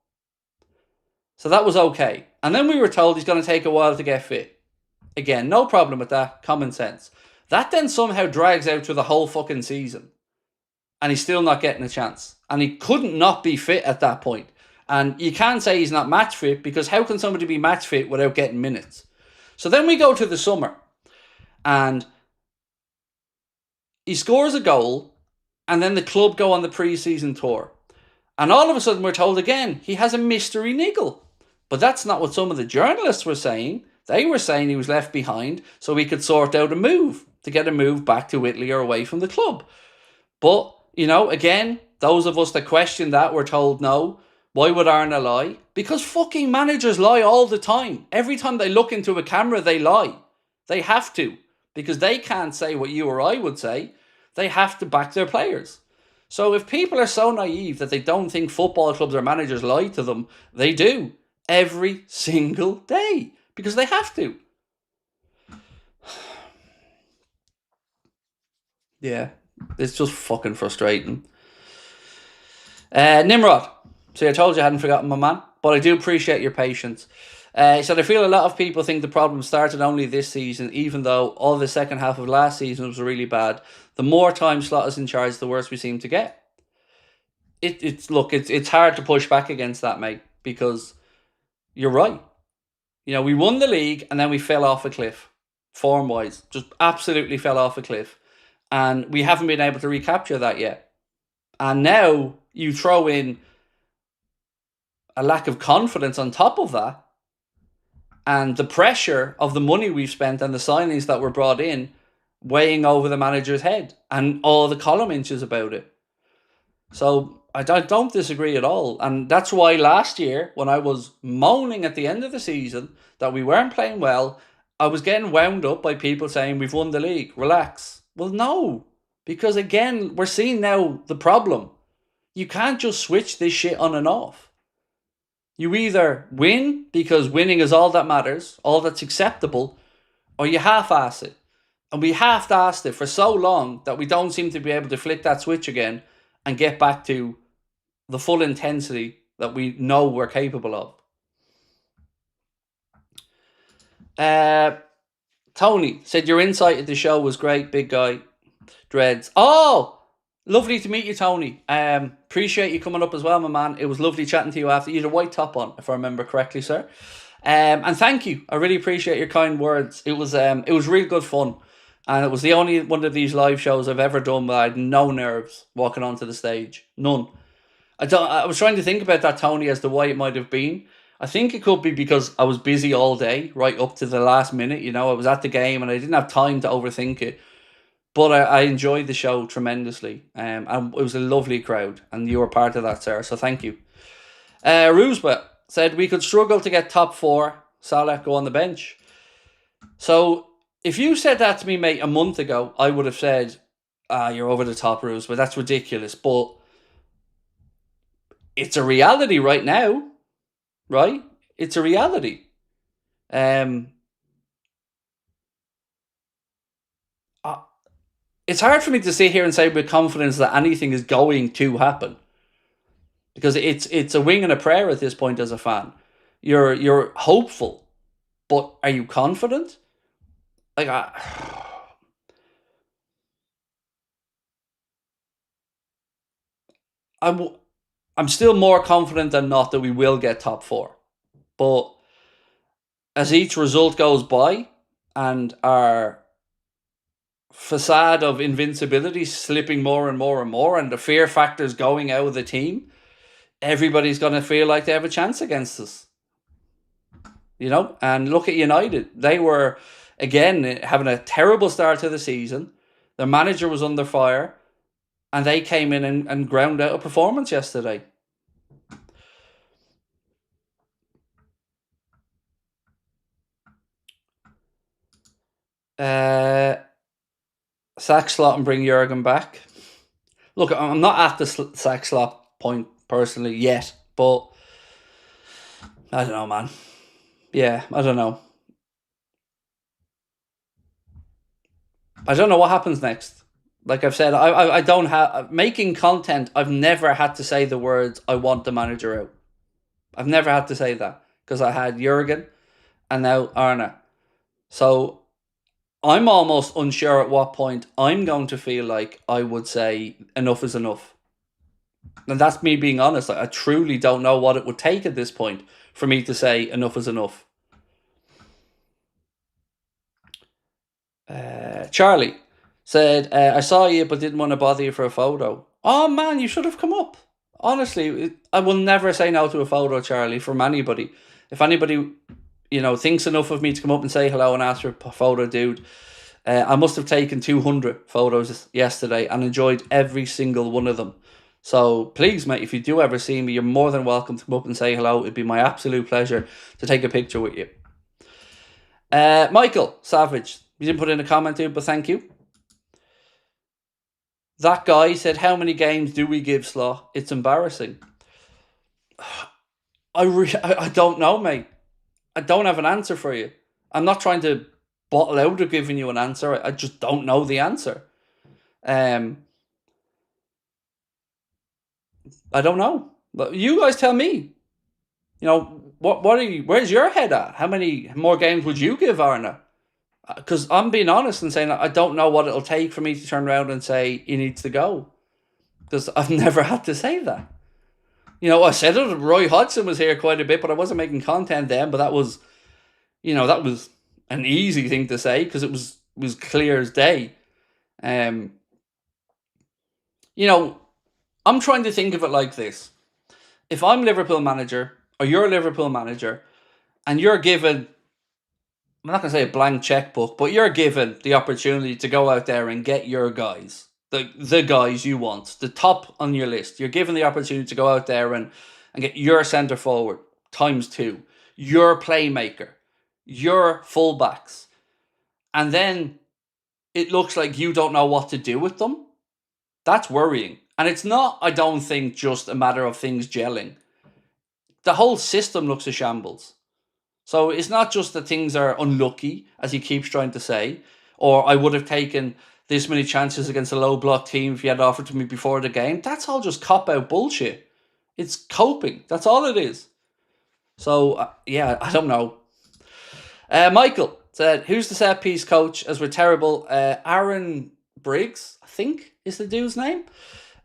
So that was okay. And then we were told he's going to take a while to get fit. Again, no problem with that. Common sense. That then somehow drags out through the whole fucking season. and he's still not getting a chance. And he couldn't not be fit at that point. And you can't say he's not match fit, because how can somebody be match fit without getting minutes? So then we go to the summer, and he scores a goal, and then the club go on the pre-season tour. And all of a sudden we're told again, he has a mystery niggle. But that's not what some of the journalists were saying. They were saying he was left behind so he could sort out a move, to get a move back to Italy or away from the club. But, again, those of us that question that were told no. Why would Arna lie? Because fucking managers lie all the time. Every time they look into a camera, they lie. They have to. Because they can't say what you or I would say. They have to back their players. So if people are so naive that they don't think football clubs or managers lie to them, they do. Every single day. Because they have to. Yeah. It's just fucking frustrating. Nimrod. See, I told you I hadn't forgotten my man. But I do appreciate your patience. He said, I feel a lot of people think the problem started only this season, even though all the second half of last season was really bad. The more time Slot is in charge, the worse we seem to get. It's hard to push back against that, mate, because you're right. We won the league and then we fell off a cliff, form-wise. Just absolutely fell off a cliff. And we haven't been able to recapture that yet. And now you throw in a lack of confidence on top of that, and the pressure of the money we've spent and the signings that were brought in weighing over the manager's head and all the column inches about it. So I don't disagree at all. And that's why last year, when I was moaning at the end of the season that we weren't playing well, I was getting wound up by people saying, we've won the league, relax. Well, no, because again, we're seeing now the problem. You can't just switch this shit on and off. You either win because winning is all that matters, all that's acceptable, or you half-ass it. And we half-assed it for so long that we don't seem to be able to flick that switch again and get back to the full intensity that we know we're capable of. Tony said, your insight at the show was great, big guy. Dreads. Oh, lovely to meet you, Tony. Appreciate you coming up as well, my man. It was lovely chatting to you after. You had a white top on, if I remember correctly, sir. And thank you. I really appreciate your kind words. It was really good fun. And it was the only one of these live shows I've ever done where I had no nerves walking onto the stage. None. I was trying to think about that, Tony, as to why it might have been. I think it could be because I was busy all day, right up to the last minute. I was at the game and I didn't have time to overthink it. But I enjoyed the show tremendously. And it was a lovely crowd. And you were part of that, sir. So thank you. Roosba said, we could struggle to get top 4. Salah go on the bench. So if you said that to me, mate, a month ago, I would have said, you're over the top, Roosba. That's ridiculous. But it's a reality right now. Right? It's a reality. It's hard for me to sit here and say with confidence that anything is going to happen, because it's a wing and a prayer at this point as a fan. You're hopeful, but are you confident? Like I'm still more confident than not that we will get top 4, but as each result goes by and our facade of invincibility slipping more and more and more, and the fear factors going out of the team, everybody's going to feel like they have a chance against us. And look at United. They were, again, having a terrible start to the season. Their manager was under fire, and they came in and ground out a performance yesterday. Sack Slot and bring Jurgen back. Look, I'm not at the sack Slot point personally yet, but I don't know, man. Yeah, I don't know. I don't know what happens next. Like I've said, I don't have... Making content, I've never had to say the words, I want the manager out. I've never had to say that, because I had Jurgen and now Arna. So I'm almost unsure at what point I'm going to feel like I would say enough is enough. And that's me being honest. I truly don't know what it would take at this point for me to say enough is enough. Charlie said, I saw you but didn't want to bother you for a photo. Oh man, you should have come up. Honestly, I will never say no to a photo, Charlie, from anybody. If anybody, thinks enough of me to come up and say hello and ask for a photo, dude, I must have taken 200 photos yesterday and enjoyed every single one of them. So please, mate, if you do ever see me, you're more than welcome to come up and say hello. It'd be my absolute pleasure to take a picture with you. Michael Savage, you didn't put in a comment, dude, but thank you. That guy said, how many games do we give Slaw? It's embarrassing. I don't know, mate. I don't have an answer for you. I'm not trying to bottle out of giving you an answer. I just don't know the answer. I don't know. But you guys tell me. What are you? Where's your head at? How many more games would you give Arna? Because I'm being honest and saying I don't know what it'll take for me to turn around and say he needs to go. Because I've never had to say that. I said it. Roy Hodgson was here quite a bit, but I wasn't making content then. But that was, that was an easy thing to say because it was clear as day. I'm trying to think of it like this. If I'm Liverpool manager or you're Liverpool manager and you're given, I'm not going to say a blank checkbook, but you're given the opportunity to go out there and get your guys, the guys you want, the top on your list. You're given the opportunity to go out there and get your centre forward ×2, your playmaker, your fullbacks. And then it looks like you don't know what to do with them. That's worrying. And it's not, I don't think, just a matter of things gelling. The whole system looks a shambles. So it's not just that things are unlucky, as he keeps trying to say, or I would have taken this many chances against a low block team if you had offered to me before the game. That's all just cop-out bullshit. It's coping. That's all it is. So, I don't know. Michael said, who's the set-piece coach, as we're terrible? Aaron Briggs, I think, is the dude's name.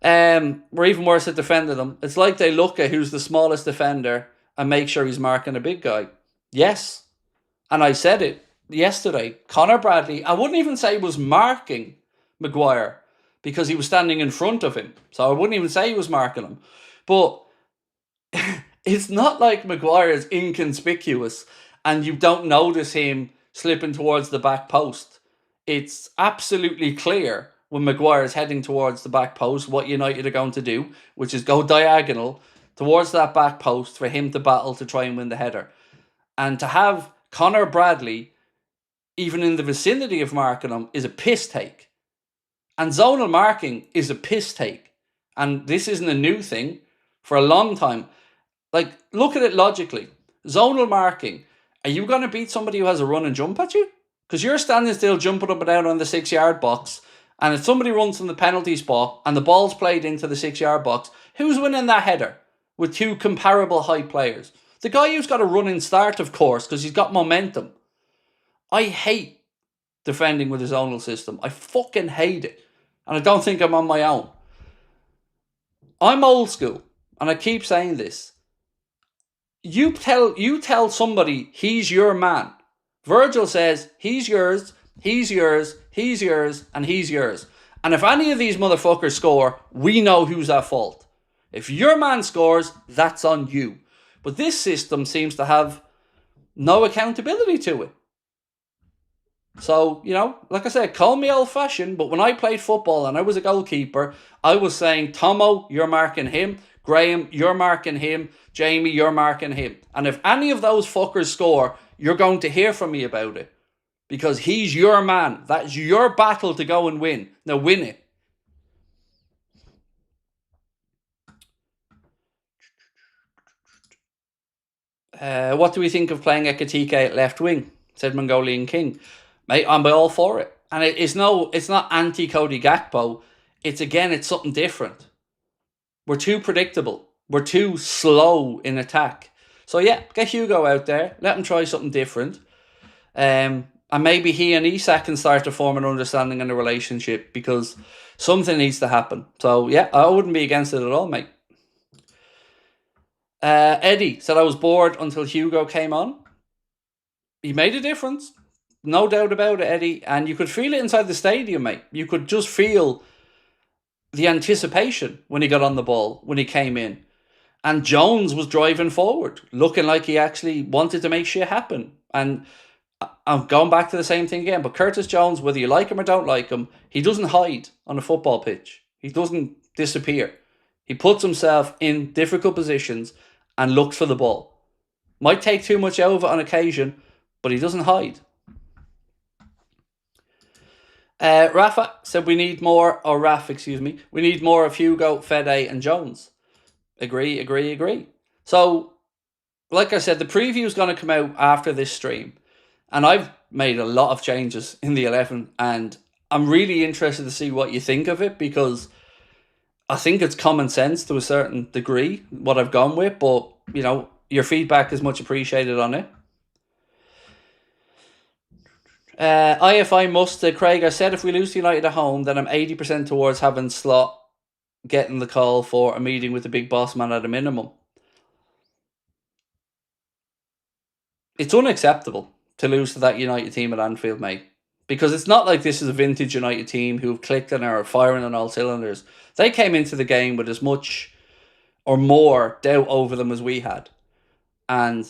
We're even worse at defending them. It's like they look at who's the smallest defender and make sure he's marking a big guy. Yes. And I said it yesterday. Conor Bradley, I wouldn't even say he was marking Maguire because he was standing in front of him. So I wouldn't even say he was marking him. But it's not like Maguire is inconspicuous and you don't notice him slipping towards the back post. It's absolutely clear when Maguire is heading towards the back post what United are going to do, which is go diagonal towards that back post for him to battle to try and win the header. And to have Conor Bradley even in the vicinity of marking him is a piss take. And zonal marking is a piss take. And this isn't a new thing. For a long time, like, look at it logically. Zonal marking, are you going to beat somebody who has a run and jump at you? Because you're standing still jumping up and down on the 6-yard box, and if somebody runs from the penalty spot and the ball's played into the 6-yard box, who's winning that header with two comparable height players? The guy who's got a running start, of course, because he's got momentum. I hate defending with his zonal system. I fucking hate it. And I don't think I'm on my own. I'm old school, and I keep saying this. You tell somebody he's your man. Virgil says he's yours, he's yours, he's yours, and he's yours. And if any of these motherfuckers score, we know who's at fault. If your man scores, that's on you. But this system seems to have no accountability to it. So, like I said, call me old-fashioned, but when I played football and I was a goalkeeper, I was saying, Tomo, you're marking him. Graham, you're marking him. Jamie, you're marking him. And if any of those fuckers score, you're going to hear from me about it. Because he's your man. That's your battle to go and win. Now win it. What do we think of playing Ekatike at left wing? Said Mongolian King. Mate, I'm all for it. And it's not anti-Cody Gakpo. It's something different. We're too predictable. We're too slow in attack. So yeah, get Hugo out there. Let him try something different. And maybe he and Isak can start to form an understanding and a relationship, because something needs to happen. So, yeah, I wouldn't be against it at all, mate. Eddie said, I was bored until Hugo came on. He made a difference. No doubt about it, Eddie. And you could feel it inside the stadium, mate. You could just feel the anticipation when he got on the ball, when he came in. And Jones was driving forward, looking like he actually wanted to make shit happen. And I'm going back to the same thing again, but Curtis Jones, whether you like him or don't like him, he doesn't hide on a football pitch. He doesn't disappear. He puts himself in difficult positions and looks for the ball. Might take too much out of it on occasion, but he doesn't hide. Rafa said we need more of Hugo, Fede and Jones. Agree. So, like I said, the preview is going to come out after this stream. And I've made a lot of changes in the 11. And I'm really interested to see what you think of it, because I think it's common sense to a certain degree, what I've gone with. But, you know, your feedback is much appreciated on it. IFI Mustard, Craig, I said if we lose to United at home, then I'm 80% towards having Slot getting the call for a meeting with the big boss man at a minimum. It's unacceptable to lose to that United team at Anfield, mate. Because it's not like this is a vintage United team who've clicked and are firing on all cylinders. They came into the game with as much or more doubt over them as we had. And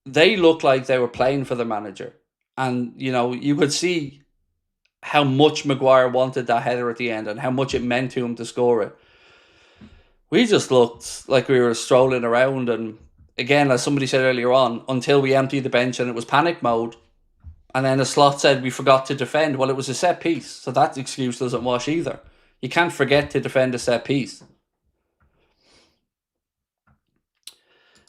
they looked like they were playing for their manager. And, you know, you could see how much Maguire wanted that header at the end and how much it meant to him to score it. We just looked like we were strolling around, and again, as somebody said earlier on, until we emptied the bench and it was panic mode. And then the Slot said we forgot to defend. Well, it was a set piece, so that excuse doesn't wash either. You can't forget to defend a set piece.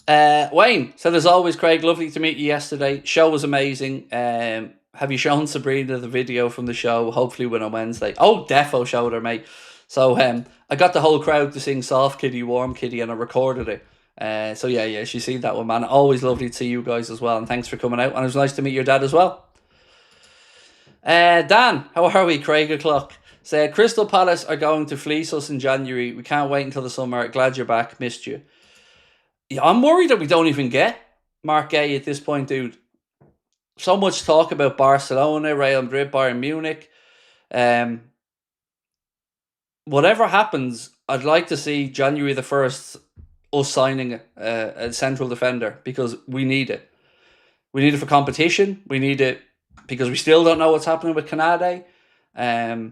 Wayne said, as always, Craig, lovely to meet you yesterday. Show was amazing. Have you shown Sabrina the video from the show? Hopefully win on Wednesday. Oh, defo showed her, mate. So I got the whole crowd to sing Soft Kitty, Warm Kitty, and I recorded it. So yeah, she's seen that one, man. Always lovely to see you guys as well, and thanks for coming out. And it was nice to meet your dad as well. Dan, how are we? Craig o'clock said, Crystal Palace are going to fleece us in January. We can't wait until the summer. Glad you're back. Missed you. Yeah, I'm worried that we don't even get Mark Gay at this point, dude. So much talk about Barcelona, Real Madrid, Bayern Munich. Whatever happens, I'd like to see January the 1st us signing a central defender, because we need it. We need it for competition. We need it because we still don't know what's happening with Canade. And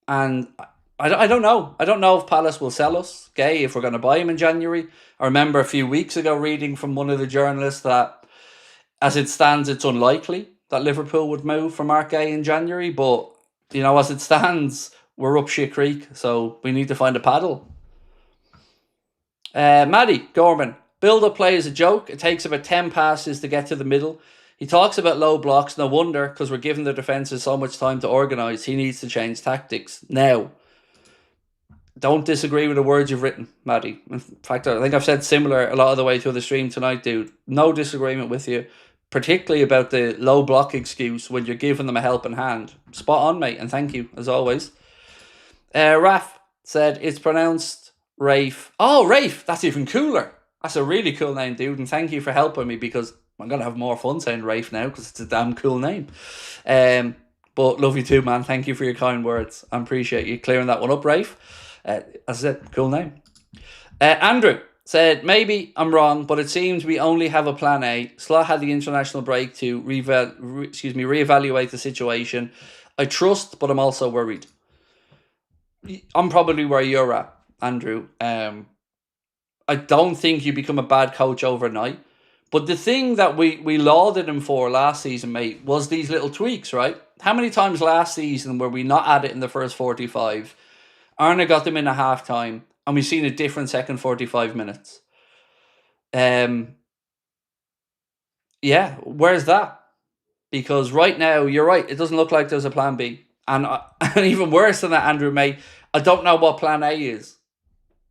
I don't know. I don't know if Palace will sell us, Gay, if we're going to buy him in January. I remember a few weeks ago reading from one of the journalists that, as it stands, it's unlikely that Liverpool would move for Mark Gay in January. But, you know, as it stands, we're up shit creek, so we need to find a paddle. Maddie Gorman, build-up play is a joke. It takes about 10 passes to get to the middle. He talks about low blocks. No wonder, because we're giving the defences so much time to organise. He needs to change tactics. Now, don't disagree with the words you've written, Maddie. In fact, I think I've said similar a lot of the way through the stream tonight, dude. No disagreement with you, particularly about the low block excuse when you're giving them a helping hand. Spot on, mate, and thank you, as always. Raf said, it's pronounced Rafe. Oh, Rafe, that's even cooler. That's a really cool name, dude, and thank you for helping me, because I'm going to have more fun saying Rafe now, because it's a damn cool name. But love you too, man. Thank you for your kind words. I appreciate you clearing that one up, Rafe. As I said, cool name. Andrew said, maybe I'm wrong, but it seems we only have a plan A. Slot had the international break to reevaluate the situation. I trust, but I'm also worried. I'm probably where you're at, Andrew. I don't think you become a bad coach overnight. But the thing that we lauded him for last season, mate, was these little tweaks, right? How many times last season were we not at it in the first 45? Arne got them in at half-time, and we've seen a different second 45 minutes. Yeah, where's that? Because right now, you're right, it doesn't look like there's a plan B. And even worse than that, Andrew, mate, I don't know what plan A is.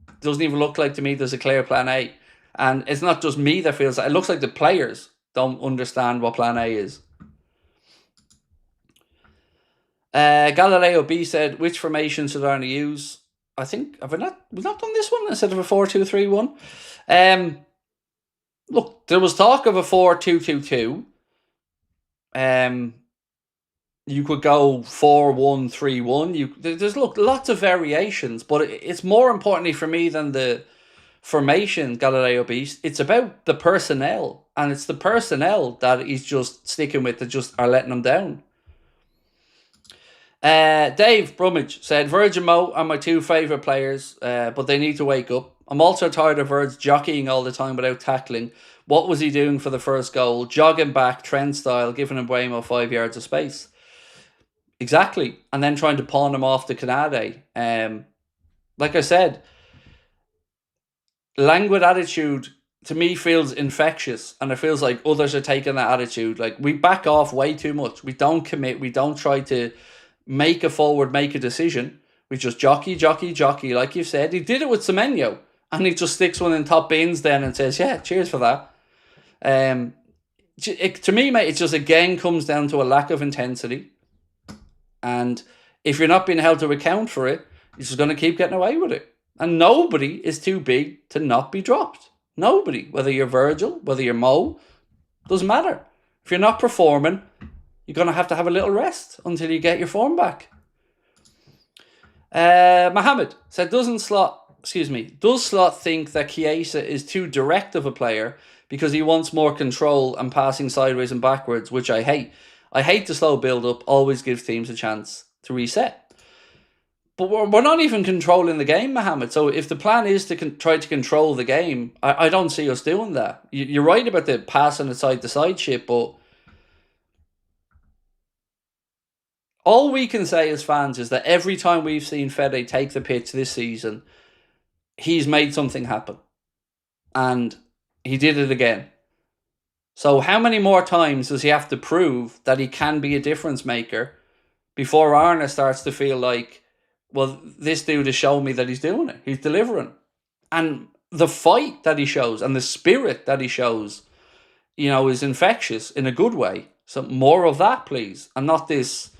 It doesn't even look like to me there's a clear plan A. And it's not just me that feels that. It looks like the players don't understand what plan A is. Galileo B said, which formation should Arne use? I think, we've not done this one instead of a 4-2-3-1? Look, there was talk of a 4-2-2-2. You could go 4-1-3-1. There's lots of variations, but it's more importantly for me than the formation, Galileo Beast. It's about the personnel, and it's the personnel that he's just sticking with that just are letting him down. Dave Brummage said, Verge and Mo are my two favourite players, but they need to wake up. I'm also tired of Verge jockeying all the time without tackling. What was he doing for the first goal? Jogging back, Trent style, giving Embuemo 5 yards of space. Exactly. And then trying to pawn him off to Canade. Like I said, languid attitude to me feels infectious, and it feels like others are taking that attitude. Like, we back off way too much. We don't commit. We don't try to make a forward, make a decision. We just jockey, like you've said. He did it with Semenyo, and he just sticks one in top bins then and says, yeah, cheers for that. To me, mate, it just again comes down to a lack of intensity. And if you're not being held to account for it, you're just going to keep getting away with it. And nobody is too big to not be dropped. Nobody. Whether you're Virgil, whether you're Mo, doesn't matter. If you're not performing, you're going to have a little rest until you get your form back. Mohammed said, does Slot think that Chiesa is too direct of a player because he wants more control and passing sideways and backwards, which I hate. I hate the slow build-up, always gives teams a chance to reset. But we're not even controlling the game, Mohammed. So if the plan is to try to control the game, I don't see us doing that. You're right about the passing the side-to-side shit, but all we can say as fans is that every time we've seen Fede take the pitch this season, he's made something happen. And he did it again. So how many more times does he have to prove that he can be a difference maker before Arne starts to feel like, well, this dude has shown me that he's doing it. He's delivering. And the fight that he shows and the spirit that he shows, is infectious in a good way. So more of that, please. And not this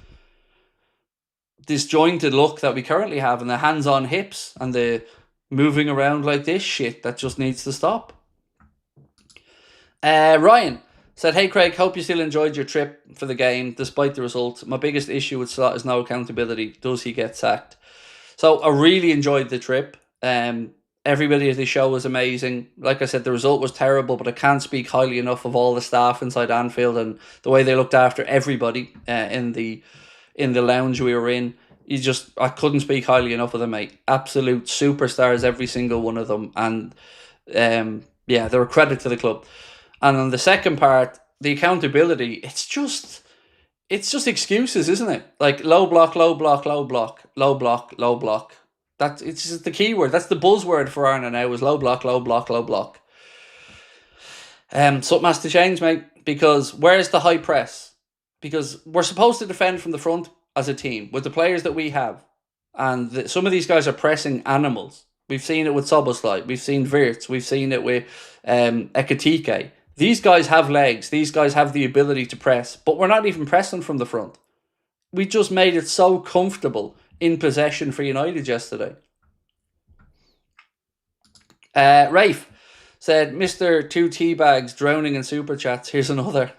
disjointed look that we currently have and the hands on hips and the moving around like this shit that just needs to stop. Ryan said, hey Craig, hope you still enjoyed your trip for the game despite the result. My biggest issue with Slot is no accountability. Does he get sacked? So I really enjoyed the trip. Everybody at the show was amazing. Like I said, the result was terrible, but I can't speak highly enough of all the staff inside Anfield and the way they looked after everybody in the lounge we were in. I couldn't speak highly enough of them, mate. Absolute superstars, every single one of them. And they're a credit to the club. And on the second part, the accountability, it's just excuses, isn't it? Like low block. It's just the key word. That's the buzzword for Arne now is low block. Something has to change, mate, because where's the high press? Because we're supposed to defend from the front as a team with the players that we have. And some of these guys are pressing animals. We've seen it with Soboslai. We've seen Wirtz. We've seen it with Ekitike. These guys have legs. These guys have the ability to press, but we're not even pressing from the front. We just made it so comfortable in possession for United yesterday. Rafe said, Mr. 2 Teabags drowning in super chats. Here's another.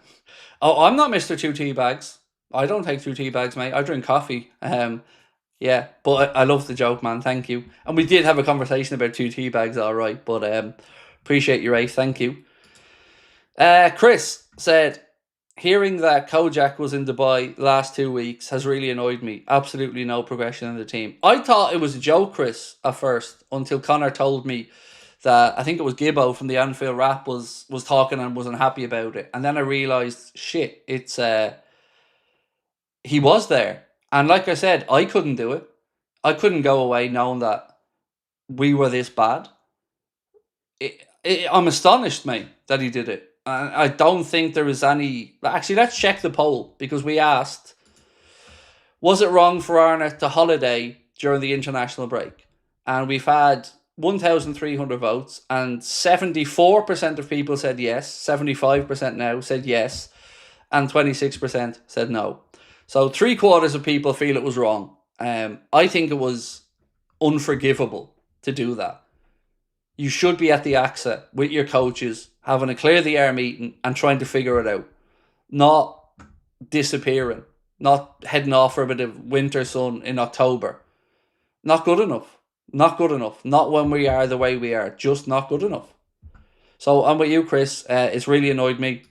Oh, I'm not Mr. 2 Teabags. I don't take 2 teabags, mate. I drink coffee. Yeah, but I love the joke, man. Thank you. And we did have a conversation about 2 teabags, all right. But appreciate you, Rafe. Thank you. Chris said, hearing that Kojak was in Dubai last 2 weeks has really annoyed me. Absolutely no progression in the team. I thought it was a joke, Chris, at first, until Connor told me that I think it was Gibbo from the Anfield Rap was talking and wasn't happy about it. And then I realised, shit, it's he was there. And like I said, I couldn't do it. I couldn't go away knowing that we were this bad. I'm astonished, mate, that he did it. I don't think there is any... Actually, let's check the poll, because we asked, was it wrong for Arne to holiday during the international break? And we've had 1,300 votes, and 74% of people said yes, 75% now said yes, and 26% said no. So 3/4 of people feel it was wrong. I think it was unforgivable to do that. You should be at the AXA with your coaches, having a clear the air meeting and trying to figure it out. Not disappearing. Not heading off for a bit of winter sun in October. Not good enough. Not good enough. Not when we are the way we are. Just not good enough. So I'm with you, Chris. It's really annoyed me.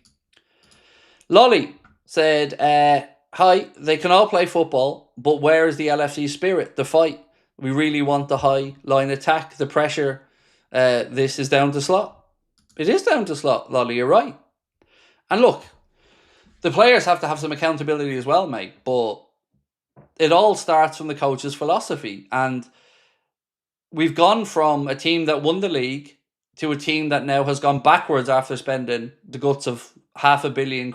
Lolly said, hi, they can all play football, but where is the LFC spirit, the fight? We really want the high line attack, the pressure. This is down to slot. It is down to slot, Lolly, you're right. And look, the players have to have some accountability as well, mate, but it all starts from the coach's philosophy. And we've gone from a team that won the league to a team that now has gone backwards after spending the guts of £500 million.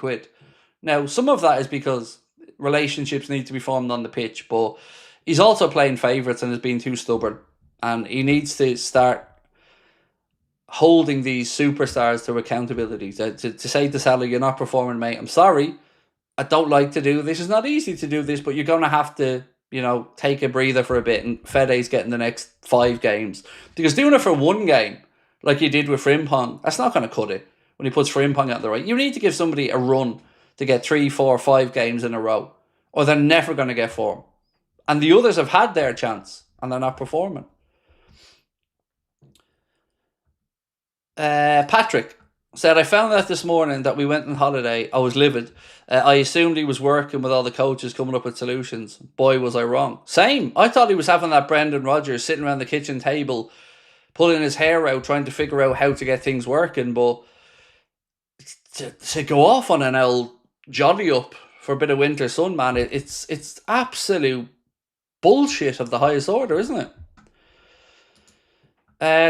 Now, some of that is because relationships need to be formed on the pitch, but he's also playing favourites and has been too stubborn. And he needs to start holding these superstars to accountability. To say to Salah, you're not performing, mate. I'm sorry. I don't like to do this. It's not easy to do this, but you're going to have to, take a breather for a bit, and Fede's getting the next 5 games. Because doing it for one game, like you did with Frimpong, that's not going to cut it when he puts Frimpong out the right. You need to give somebody a run to get 3, 4, 5 games in a row, or they're never going to get form. And the others have had their chance, and they're not performing. Patrick said, I found out this morning that we went on holiday. I was livid. I assumed he was working with all the coaches coming up with solutions. Boy, was I wrong. Same. I thought he was having that Brendan Rodgers sitting around the kitchen table, pulling his hair out, trying to figure out how to get things working. But to go off on an old jolly up for a bit of winter sun, man, it's absolute bullshit of the highest order, isn't it?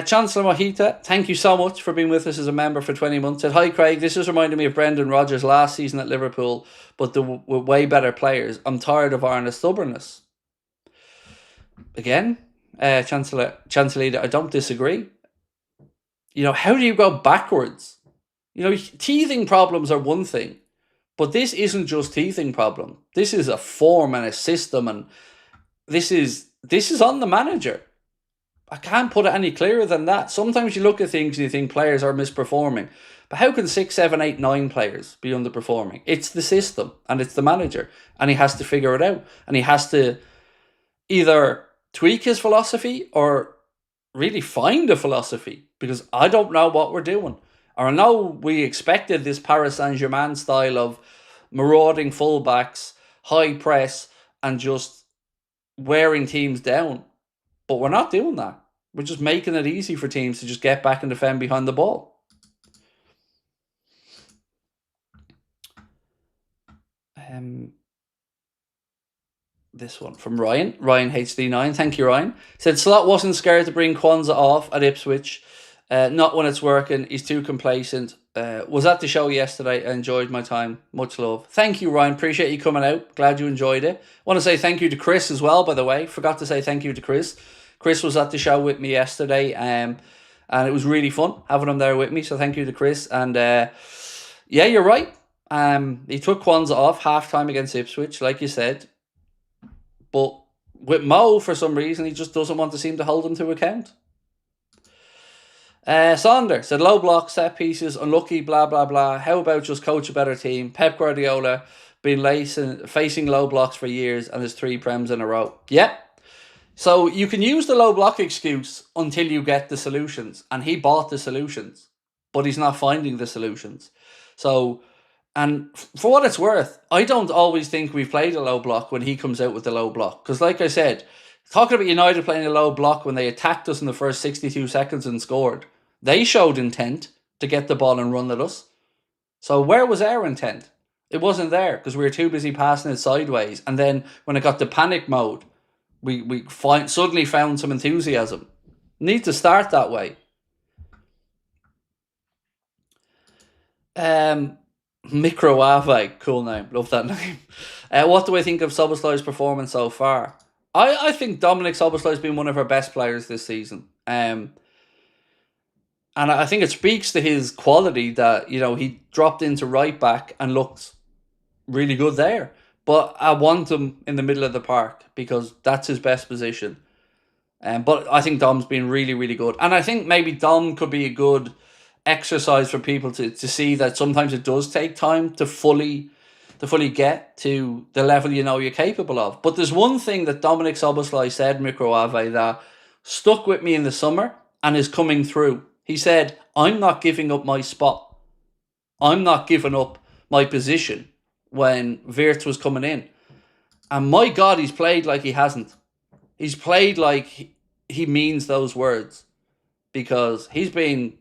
Chancellor Mojita, thank you so much for being with us as a member for 20 months. Said, hi Craig, this is reminding me of Brendan Rodgers last season at Liverpool, but with way better players. I'm tired of Arna's stubbornness. Again, Chancellor, I don't disagree. How do you go backwards? Teething problems are one thing, but this isn't just teething problem. This is a form and a system, and this is on the manager. I can't put it any clearer than that. Sometimes you look at things and you think players are misperforming. But how can 6, 7, 8, 9 players be underperforming? It's the system and it's the manager. And he has to figure it out. And he has to either tweak his philosophy or really find a philosophy. Because I don't know what we're doing. Or I know we expected this Paris Saint-Germain style of marauding fullbacks, high press, and just wearing teams down. But we're not doing that. We're just making it easy for teams to just get back and defend behind the ball. This one from Ryan HD9. Thank you, Ryan. Said Slot wasn't scared to bring Kwanzaa off at Ipswich. Not when it's working. He's too complacent. Was at the show yesterday. I enjoyed my time. Much love. Thank you, Ryan. Appreciate you coming out. Glad you enjoyed it. Want to say thank you to Chris as well, by the way. Forgot to say thank you to Chris. Chris was at the show with me yesterday, and it was really fun having him there with me. So thank you to Chris. And yeah, you're right. He took Kwanzaa off half-time against Ipswich, like you said. But with Mo, for some reason, he just doesn't want to seem to hold him to account. Sonder said, low block, set pieces, unlucky, blah, blah, blah. How about just coach a better team? Pep Guardiola been facing low blocks for years and there's 3 Prems in a row. Yep. So you can use the low block excuse until you get the solutions. And he bought the solutions, but he's not finding the solutions. So, and for what it's worth, I don't always think we've played a low block when he comes out with the low block. Because like I said, talking about United playing a low block when they attacked us in the first 62 seconds and scored, they showed intent to get the ball and run at us. So where was our intent? It wasn't there because we were too busy passing it sideways. And then when it got to panic mode, we suddenly found some enthusiasm. Need to start that way. Microave, cool name. Love that name. What do I think of Szoboszlai's performance so far? I think Dominic Szoboszlai's been one of our best players this season. And I think it speaks to his quality that, he dropped into right back and looked really good there. But I want him in the middle of the park because that's his best position. But I think Dom's been really, really good. And I think maybe Dom could be a good exercise for people to see that sometimes it does take time to fully get to the level you know you're capable of. But there's one thing that Dominic Soboslai said, Microave, that stuck with me in the summer and is coming through. He said, I'm not giving up my spot. I'm not giving up my position when Wirtz was coming in. And my God, he's played like he hasn't. He's played like he means those words because he's been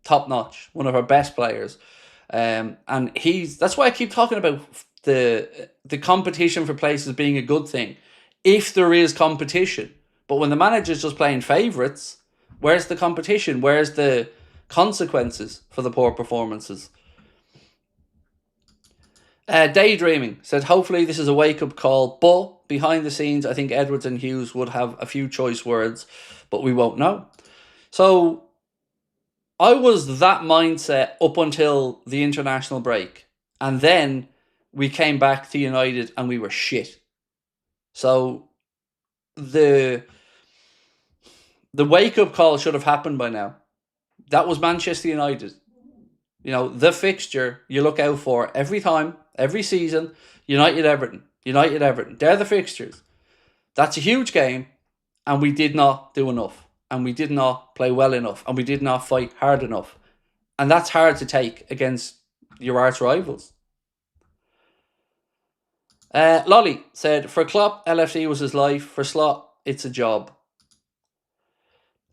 top notch, one of our best players. And that's why I keep talking about the competition for places being a good thing, if there is competition. But when the manager's just playing favourites, where's the competition? Where's the consequences for the poor performances? Daydreaming said, hopefully this is a wake-up call, but behind the scenes, I think Edwards and Hughes would have a few choice words, but we won't know. So I was that mindset up until the international break. And then we came back to United and we were shit. So the wake-up call should have happened by now. That was Manchester United. You know, the fixture you look out for every time, every season, United Everton. They're the fixtures. That's a huge game, and we did not do enough. And we did not play well enough. And we did not fight hard enough. And that's hard to take against your arch rivals. Lolly said, for Klopp, LFC was his life. For Slot, it's a job.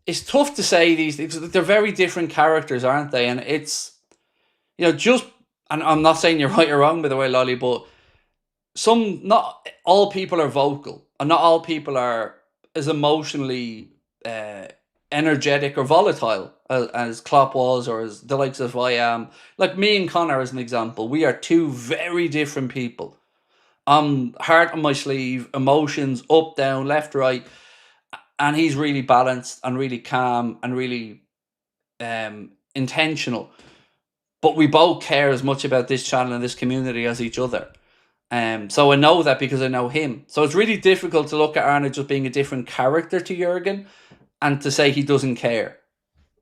It's tough to say these things. They're very different characters, aren't they? And it's, you know, just, and I'm not saying you're right or wrong, by the way, Lolly, but not all people are vocal. And not all people are as emotionally energetic or volatile as Klopp was, or as the likes of I am. Like me and Connor, as an example, we are two very different people. Heart on my sleeve, emotions up, down, left, right, and he's really balanced and really calm and really intentional. But we both care as much about this channel and this community as each other. So I know that because I know him. So it's really difficult to look at Arne just being a different character to Jurgen and to say he doesn't care.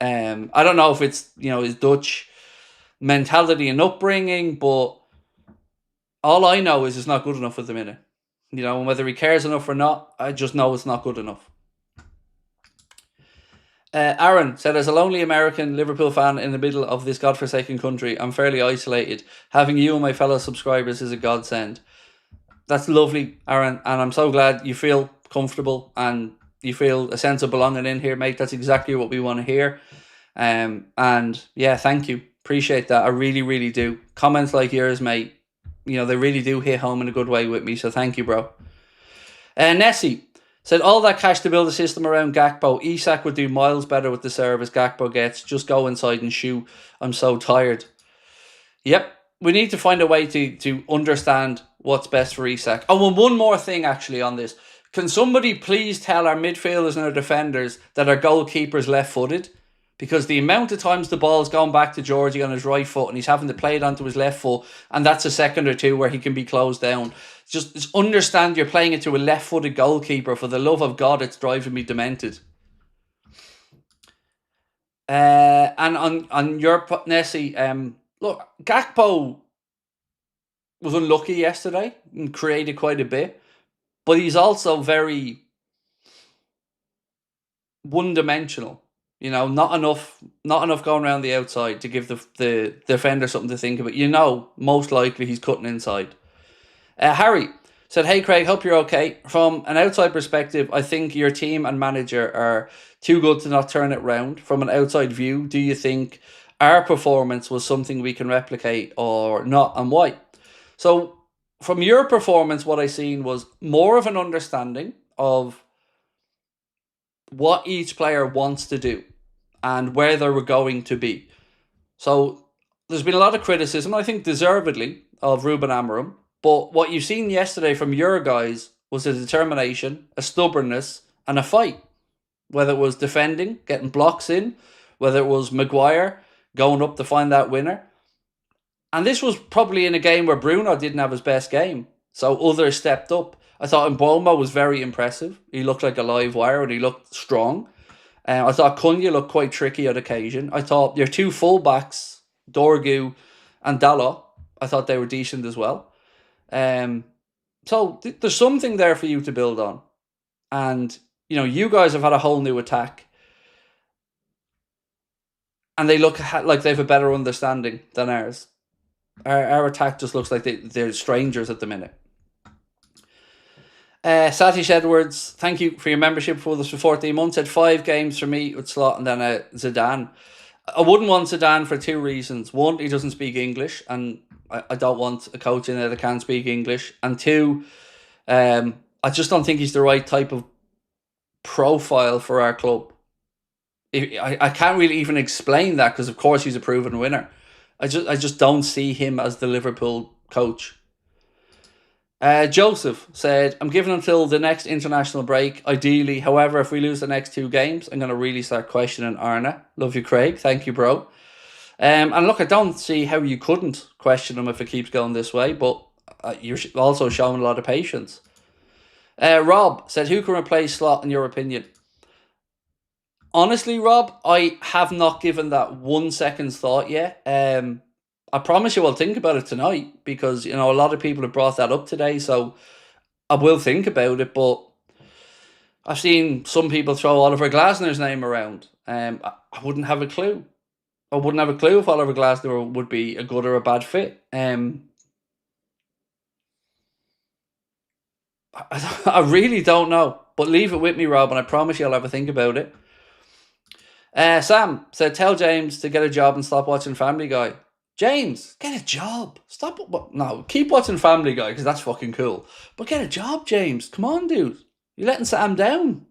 I don't know if it's, you know, his Dutch mentality and upbringing, but all I know is it's not good enough at the minute. You know, and whether he cares enough or not, I just know it's not good enough. Aaron said, as a lonely American Liverpool fan in the middle of this godforsaken country, I'm fairly isolated. Having you and my fellow subscribers is a godsend. That's lovely, Aaron, and I'm so glad you feel comfortable and you feel a sense of belonging in here, mate. That's exactly what we want to hear. And yeah, thank you. Appreciate that. I really, really do. Comments like yours, mate, you know, they really do hit home in a good way with me, so thank you, bro. Nessie said, all that cash to build a system around Gakpo, Isak would do miles better with the service Gakpo gets. Just go inside and shoot. I'm so tired. Yep, we need to find a way to understand what's best for Isak. Oh, and one more thing actually on this. Can somebody please tell our midfielders and our defenders that our goalkeeper's left-footed? Because the amount of times the ball's gone back to Georgie on his right foot and he's having to play it onto his left foot, and that's a second or two where he can be closed down. Just understand you're playing it to a left-footed goalkeeper. For the love of God, it's driving me demented. And on your Nessie, look, Gakpo was unlucky yesterday and created quite a bit, but he's also very one-dimensional. You know, not enough going around the outside to give the defender something to think about. You know, most likely he's cutting inside. Harry said, hey Craig, hope you're okay. From an outside perspective, I think your team and manager are too good to not turn it round. From an outside view, do you think our performance was something we can replicate or not, and why? So from your performance, what I seen was more of an understanding of what each player wants to do and where they were going to be. So there's been a lot of criticism, I think deservedly, of Ruben Amorim. But what you've seen yesterday from your guys was a determination, a stubbornness, and a fight. Whether it was defending, getting blocks in, whether it was Maguire going up to find that winner. And this was probably in a game where Bruno didn't have his best game. So others stepped up. I thought Mboma was very impressive. He looked like a live wire and he looked strong. I thought Cunha looked quite tricky on occasion. I thought your two fullbacks, Dorgu and Dalot, I thought they were decent as well. So there's something there for you to build on. And, you guys have had a whole new attack. And they look like they have a better understanding than ours. Our attack just looks like they're strangers at the minute. Satish Edwards, thank you for your membership for this for 14 months. Had 5 games for me with Slot and then Zidane. I wouldn't want Zidane for 2 reasons. One, he doesn't speak English, and I don't want a coach in there that can't speak English. And 2, I just don't think he's the right type of profile for our club. I can't really even explain that because, of course, he's a proven winner. I just don't see him as the Liverpool coach. Joseph said, I'm giving until the next international break, ideally. However, if we lose the next 2 games, I'm going to really start questioning Arna. Love you, Craig. Thank you, bro. And look, I don't see how you couldn't question him if it keeps going this way, but you're also showing a lot of patience. Rob said, who can replace Slot in your opinion? Honestly, Rob, I have not given that 1 second's thought yet. I promise you I'll think about it tonight because, a lot of people have brought that up today, so I will think about it, but I've seen some people throw Oliver Glasner's name around. I wouldn't have a clue. I wouldn't have a clue if Oliver Glasner would be a good or a bad fit. I really don't know, but leave it with me, Rob, and I promise you I'll have a think about it. Sam said, tell James to get a job and stop watching Family Guy. James, get a job. Stop. No, keep watching Family Guy because that's fucking cool. But get a job, James. Come on, dude. You're letting Sam down.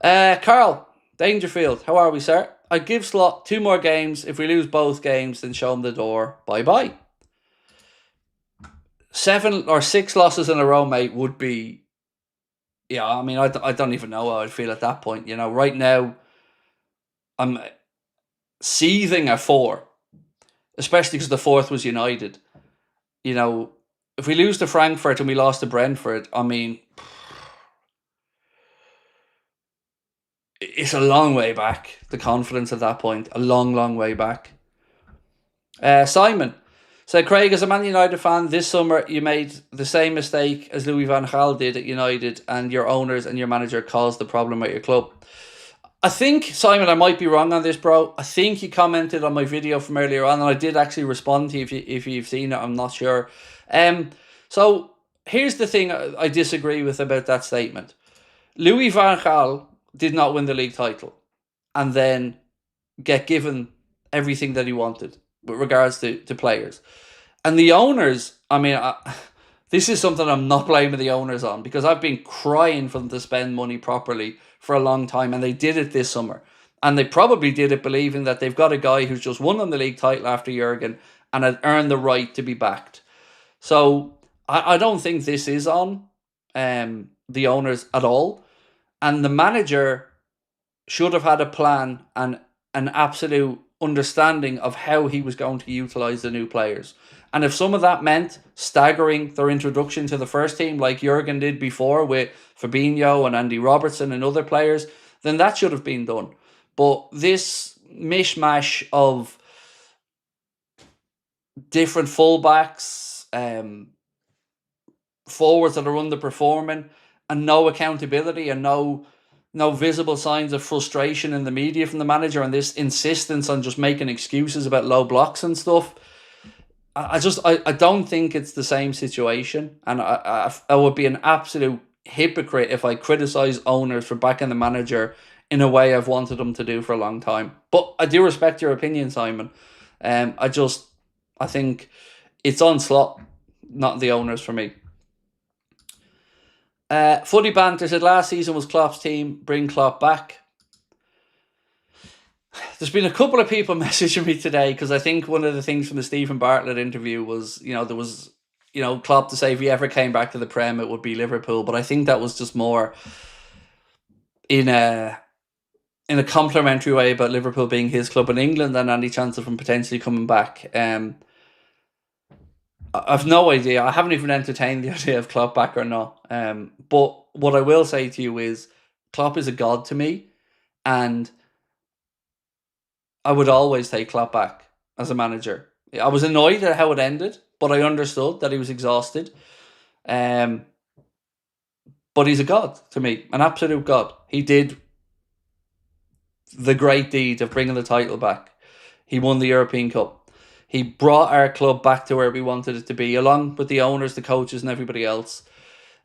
Carl Dangerfield, how are we, sir? I'd give Slot 2 more games. If we lose both games, then show him the door. Bye-bye. 7 or 6 losses in a row, mate, would be... Yeah, I mean, I don't even know how I'd feel at that point. Right now, I'm seething at 4. Especially because the 4th was United. If we lose to Frankfurt and we lost to Brentford, I mean, it's a long way back, the confidence at that point. A long, long way back. Simon said, Craig, as a Man United fan, this summer you made the same mistake as Louis van Gaal did at United, and your owners and your manager caused the problem at your club. I think, Simon, I might be wrong on this, bro. I think you commented on my video from earlier on, and I did actually respond to you if you've seen it. I'm not sure. So here's the thing I disagree with about that statement. Louis van Gaal did not win the league title and then get given everything that he wanted with regards to players. And the owners, I mean, this is something I'm not blaming the owners on because I've been crying for them to spend money properly for a long time, and they did it this summer. And they probably did it believing that they've got a guy who's just won them the league title after Jurgen and had earned the right to be backed. So I don't think this is on the owners at all. And the manager should have had a plan and an absolute understanding of how he was going to utilise the new players. And if some of that meant staggering their introduction to the first team like Jurgen did before with Fabinho and Andy Robertson and other players, then that should have been done. But this mishmash of different fullbacks, forwards that are underperforming, and no accountability and no visible signs of frustration in the media from the manager, and this insistence on just making excuses about low blocks and stuff, I don't think it's the same situation, and I would be an absolute hypocrite if I criticise owners for backing the manager in a way I've wanted them to do for a long time. But I do respect your opinion, Simon. I think it's on Slot, not the owners for me. Footy Banter said last season was Klopp's team, bring Klopp back. There's been a couple of people messaging me today because I think one of the things from the Stephen Bartlett interview was, there was, Klopp to say if he ever came back to the Prem, it would be Liverpool. But I think that was just more in a complimentary way about Liverpool being his club in England and any chance of him potentially coming back. I've no idea. I haven't even entertained the idea of Klopp back or not. But what I will say to you is Klopp is a god to me, and I would always take Klopp back as a manager. I was annoyed at how it ended, but I understood that he was exhausted. Um, but he's a god to me, an absolute god. He did the great deed of bringing the title back. He won the European Cup. He brought our club back to where we wanted it to be, along with the owners, the coaches, and everybody else.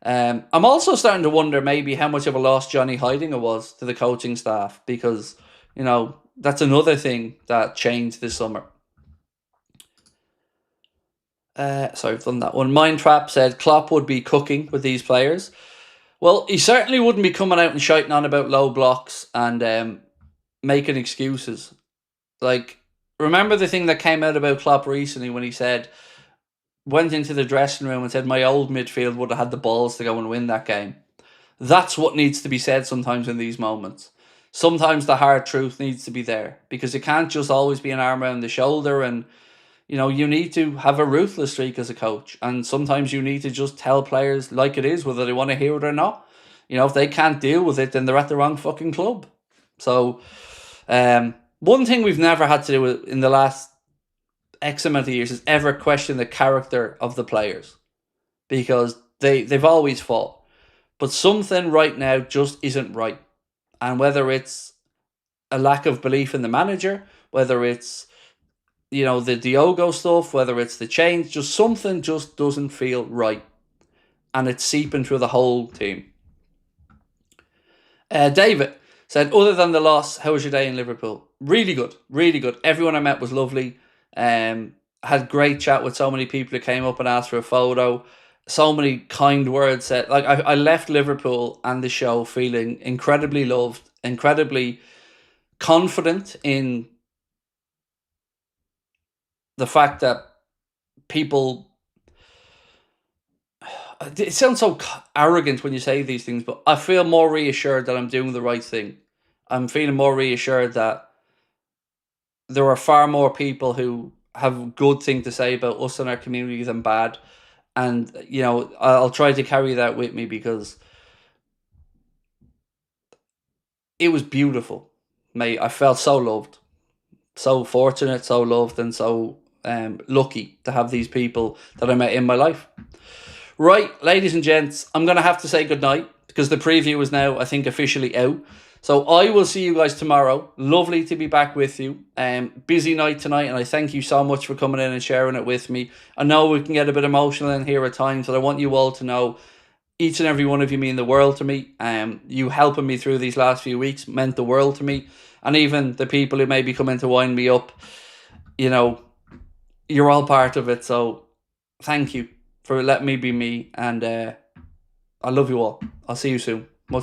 I'm also starting to wonder maybe how much of a loss Johnny Heidinger was to the coaching staff, because, you know, that's another thing that changed this summer. Sorry, I've done that one. Mindtrap said Klopp would be cooking with these players. Well, he certainly wouldn't be coming out and shouting on about low blocks and making excuses. Like, remember the thing that came out about Klopp recently when he said, went into the dressing room and said, my old midfield would have had the balls to go and win that game. That's what needs to be said sometimes in these moments. Sometimes the hard truth needs to be there, because it can't just always be an arm around the shoulder, and you know, you need to have a ruthless streak as a coach, and sometimes you need to just tell players like it is, whether they want to hear it or not. You know, if they can't deal with it, then they're at the wrong fucking club. So, one thing we've never had to do in the last X amount of years is ever question the character of the players, because they've always fought. But something right now just isn't right. And whether it's a lack of belief in the manager, whether it's, you know, the Diogo stuff, whether it's the change, just something just doesn't feel right. And it's seeping through the whole team. David said, other than the loss, how was your day in Liverpool? Really good, really good. Everyone I met was lovely. Had great chat with so many people who came up and asked for a photo. So many kind words said. Like, I left Liverpool and the show feeling incredibly loved, incredibly confident in the fact that people... It sounds so arrogant when you say these things, but I feel more reassured that I'm doing the right thing. I'm feeling more reassured that there are far more people who have good things to say about us and our community than bad. And, you know, I'll try to carry that with me, because it was beautiful, mate. I felt so loved, so fortunate, so loved, and so lucky to have these people that I met in my life. Right, ladies and gents, I'm going to have to say goodnight, because the preview is now, I think, officially out. So I will see you guys tomorrow. Lovely to be back with you. Busy night tonight, and I thank you so much for coming in and sharing it with me. I know we can get a bit emotional in here at times, but I want you all to know each and every one of you mean the world to me. You helping me through these last few weeks meant the world to me. And even the people who may be coming to wind me up, you know, you're all part of it. So thank you for letting me be me. And I love you all. I'll see you soon.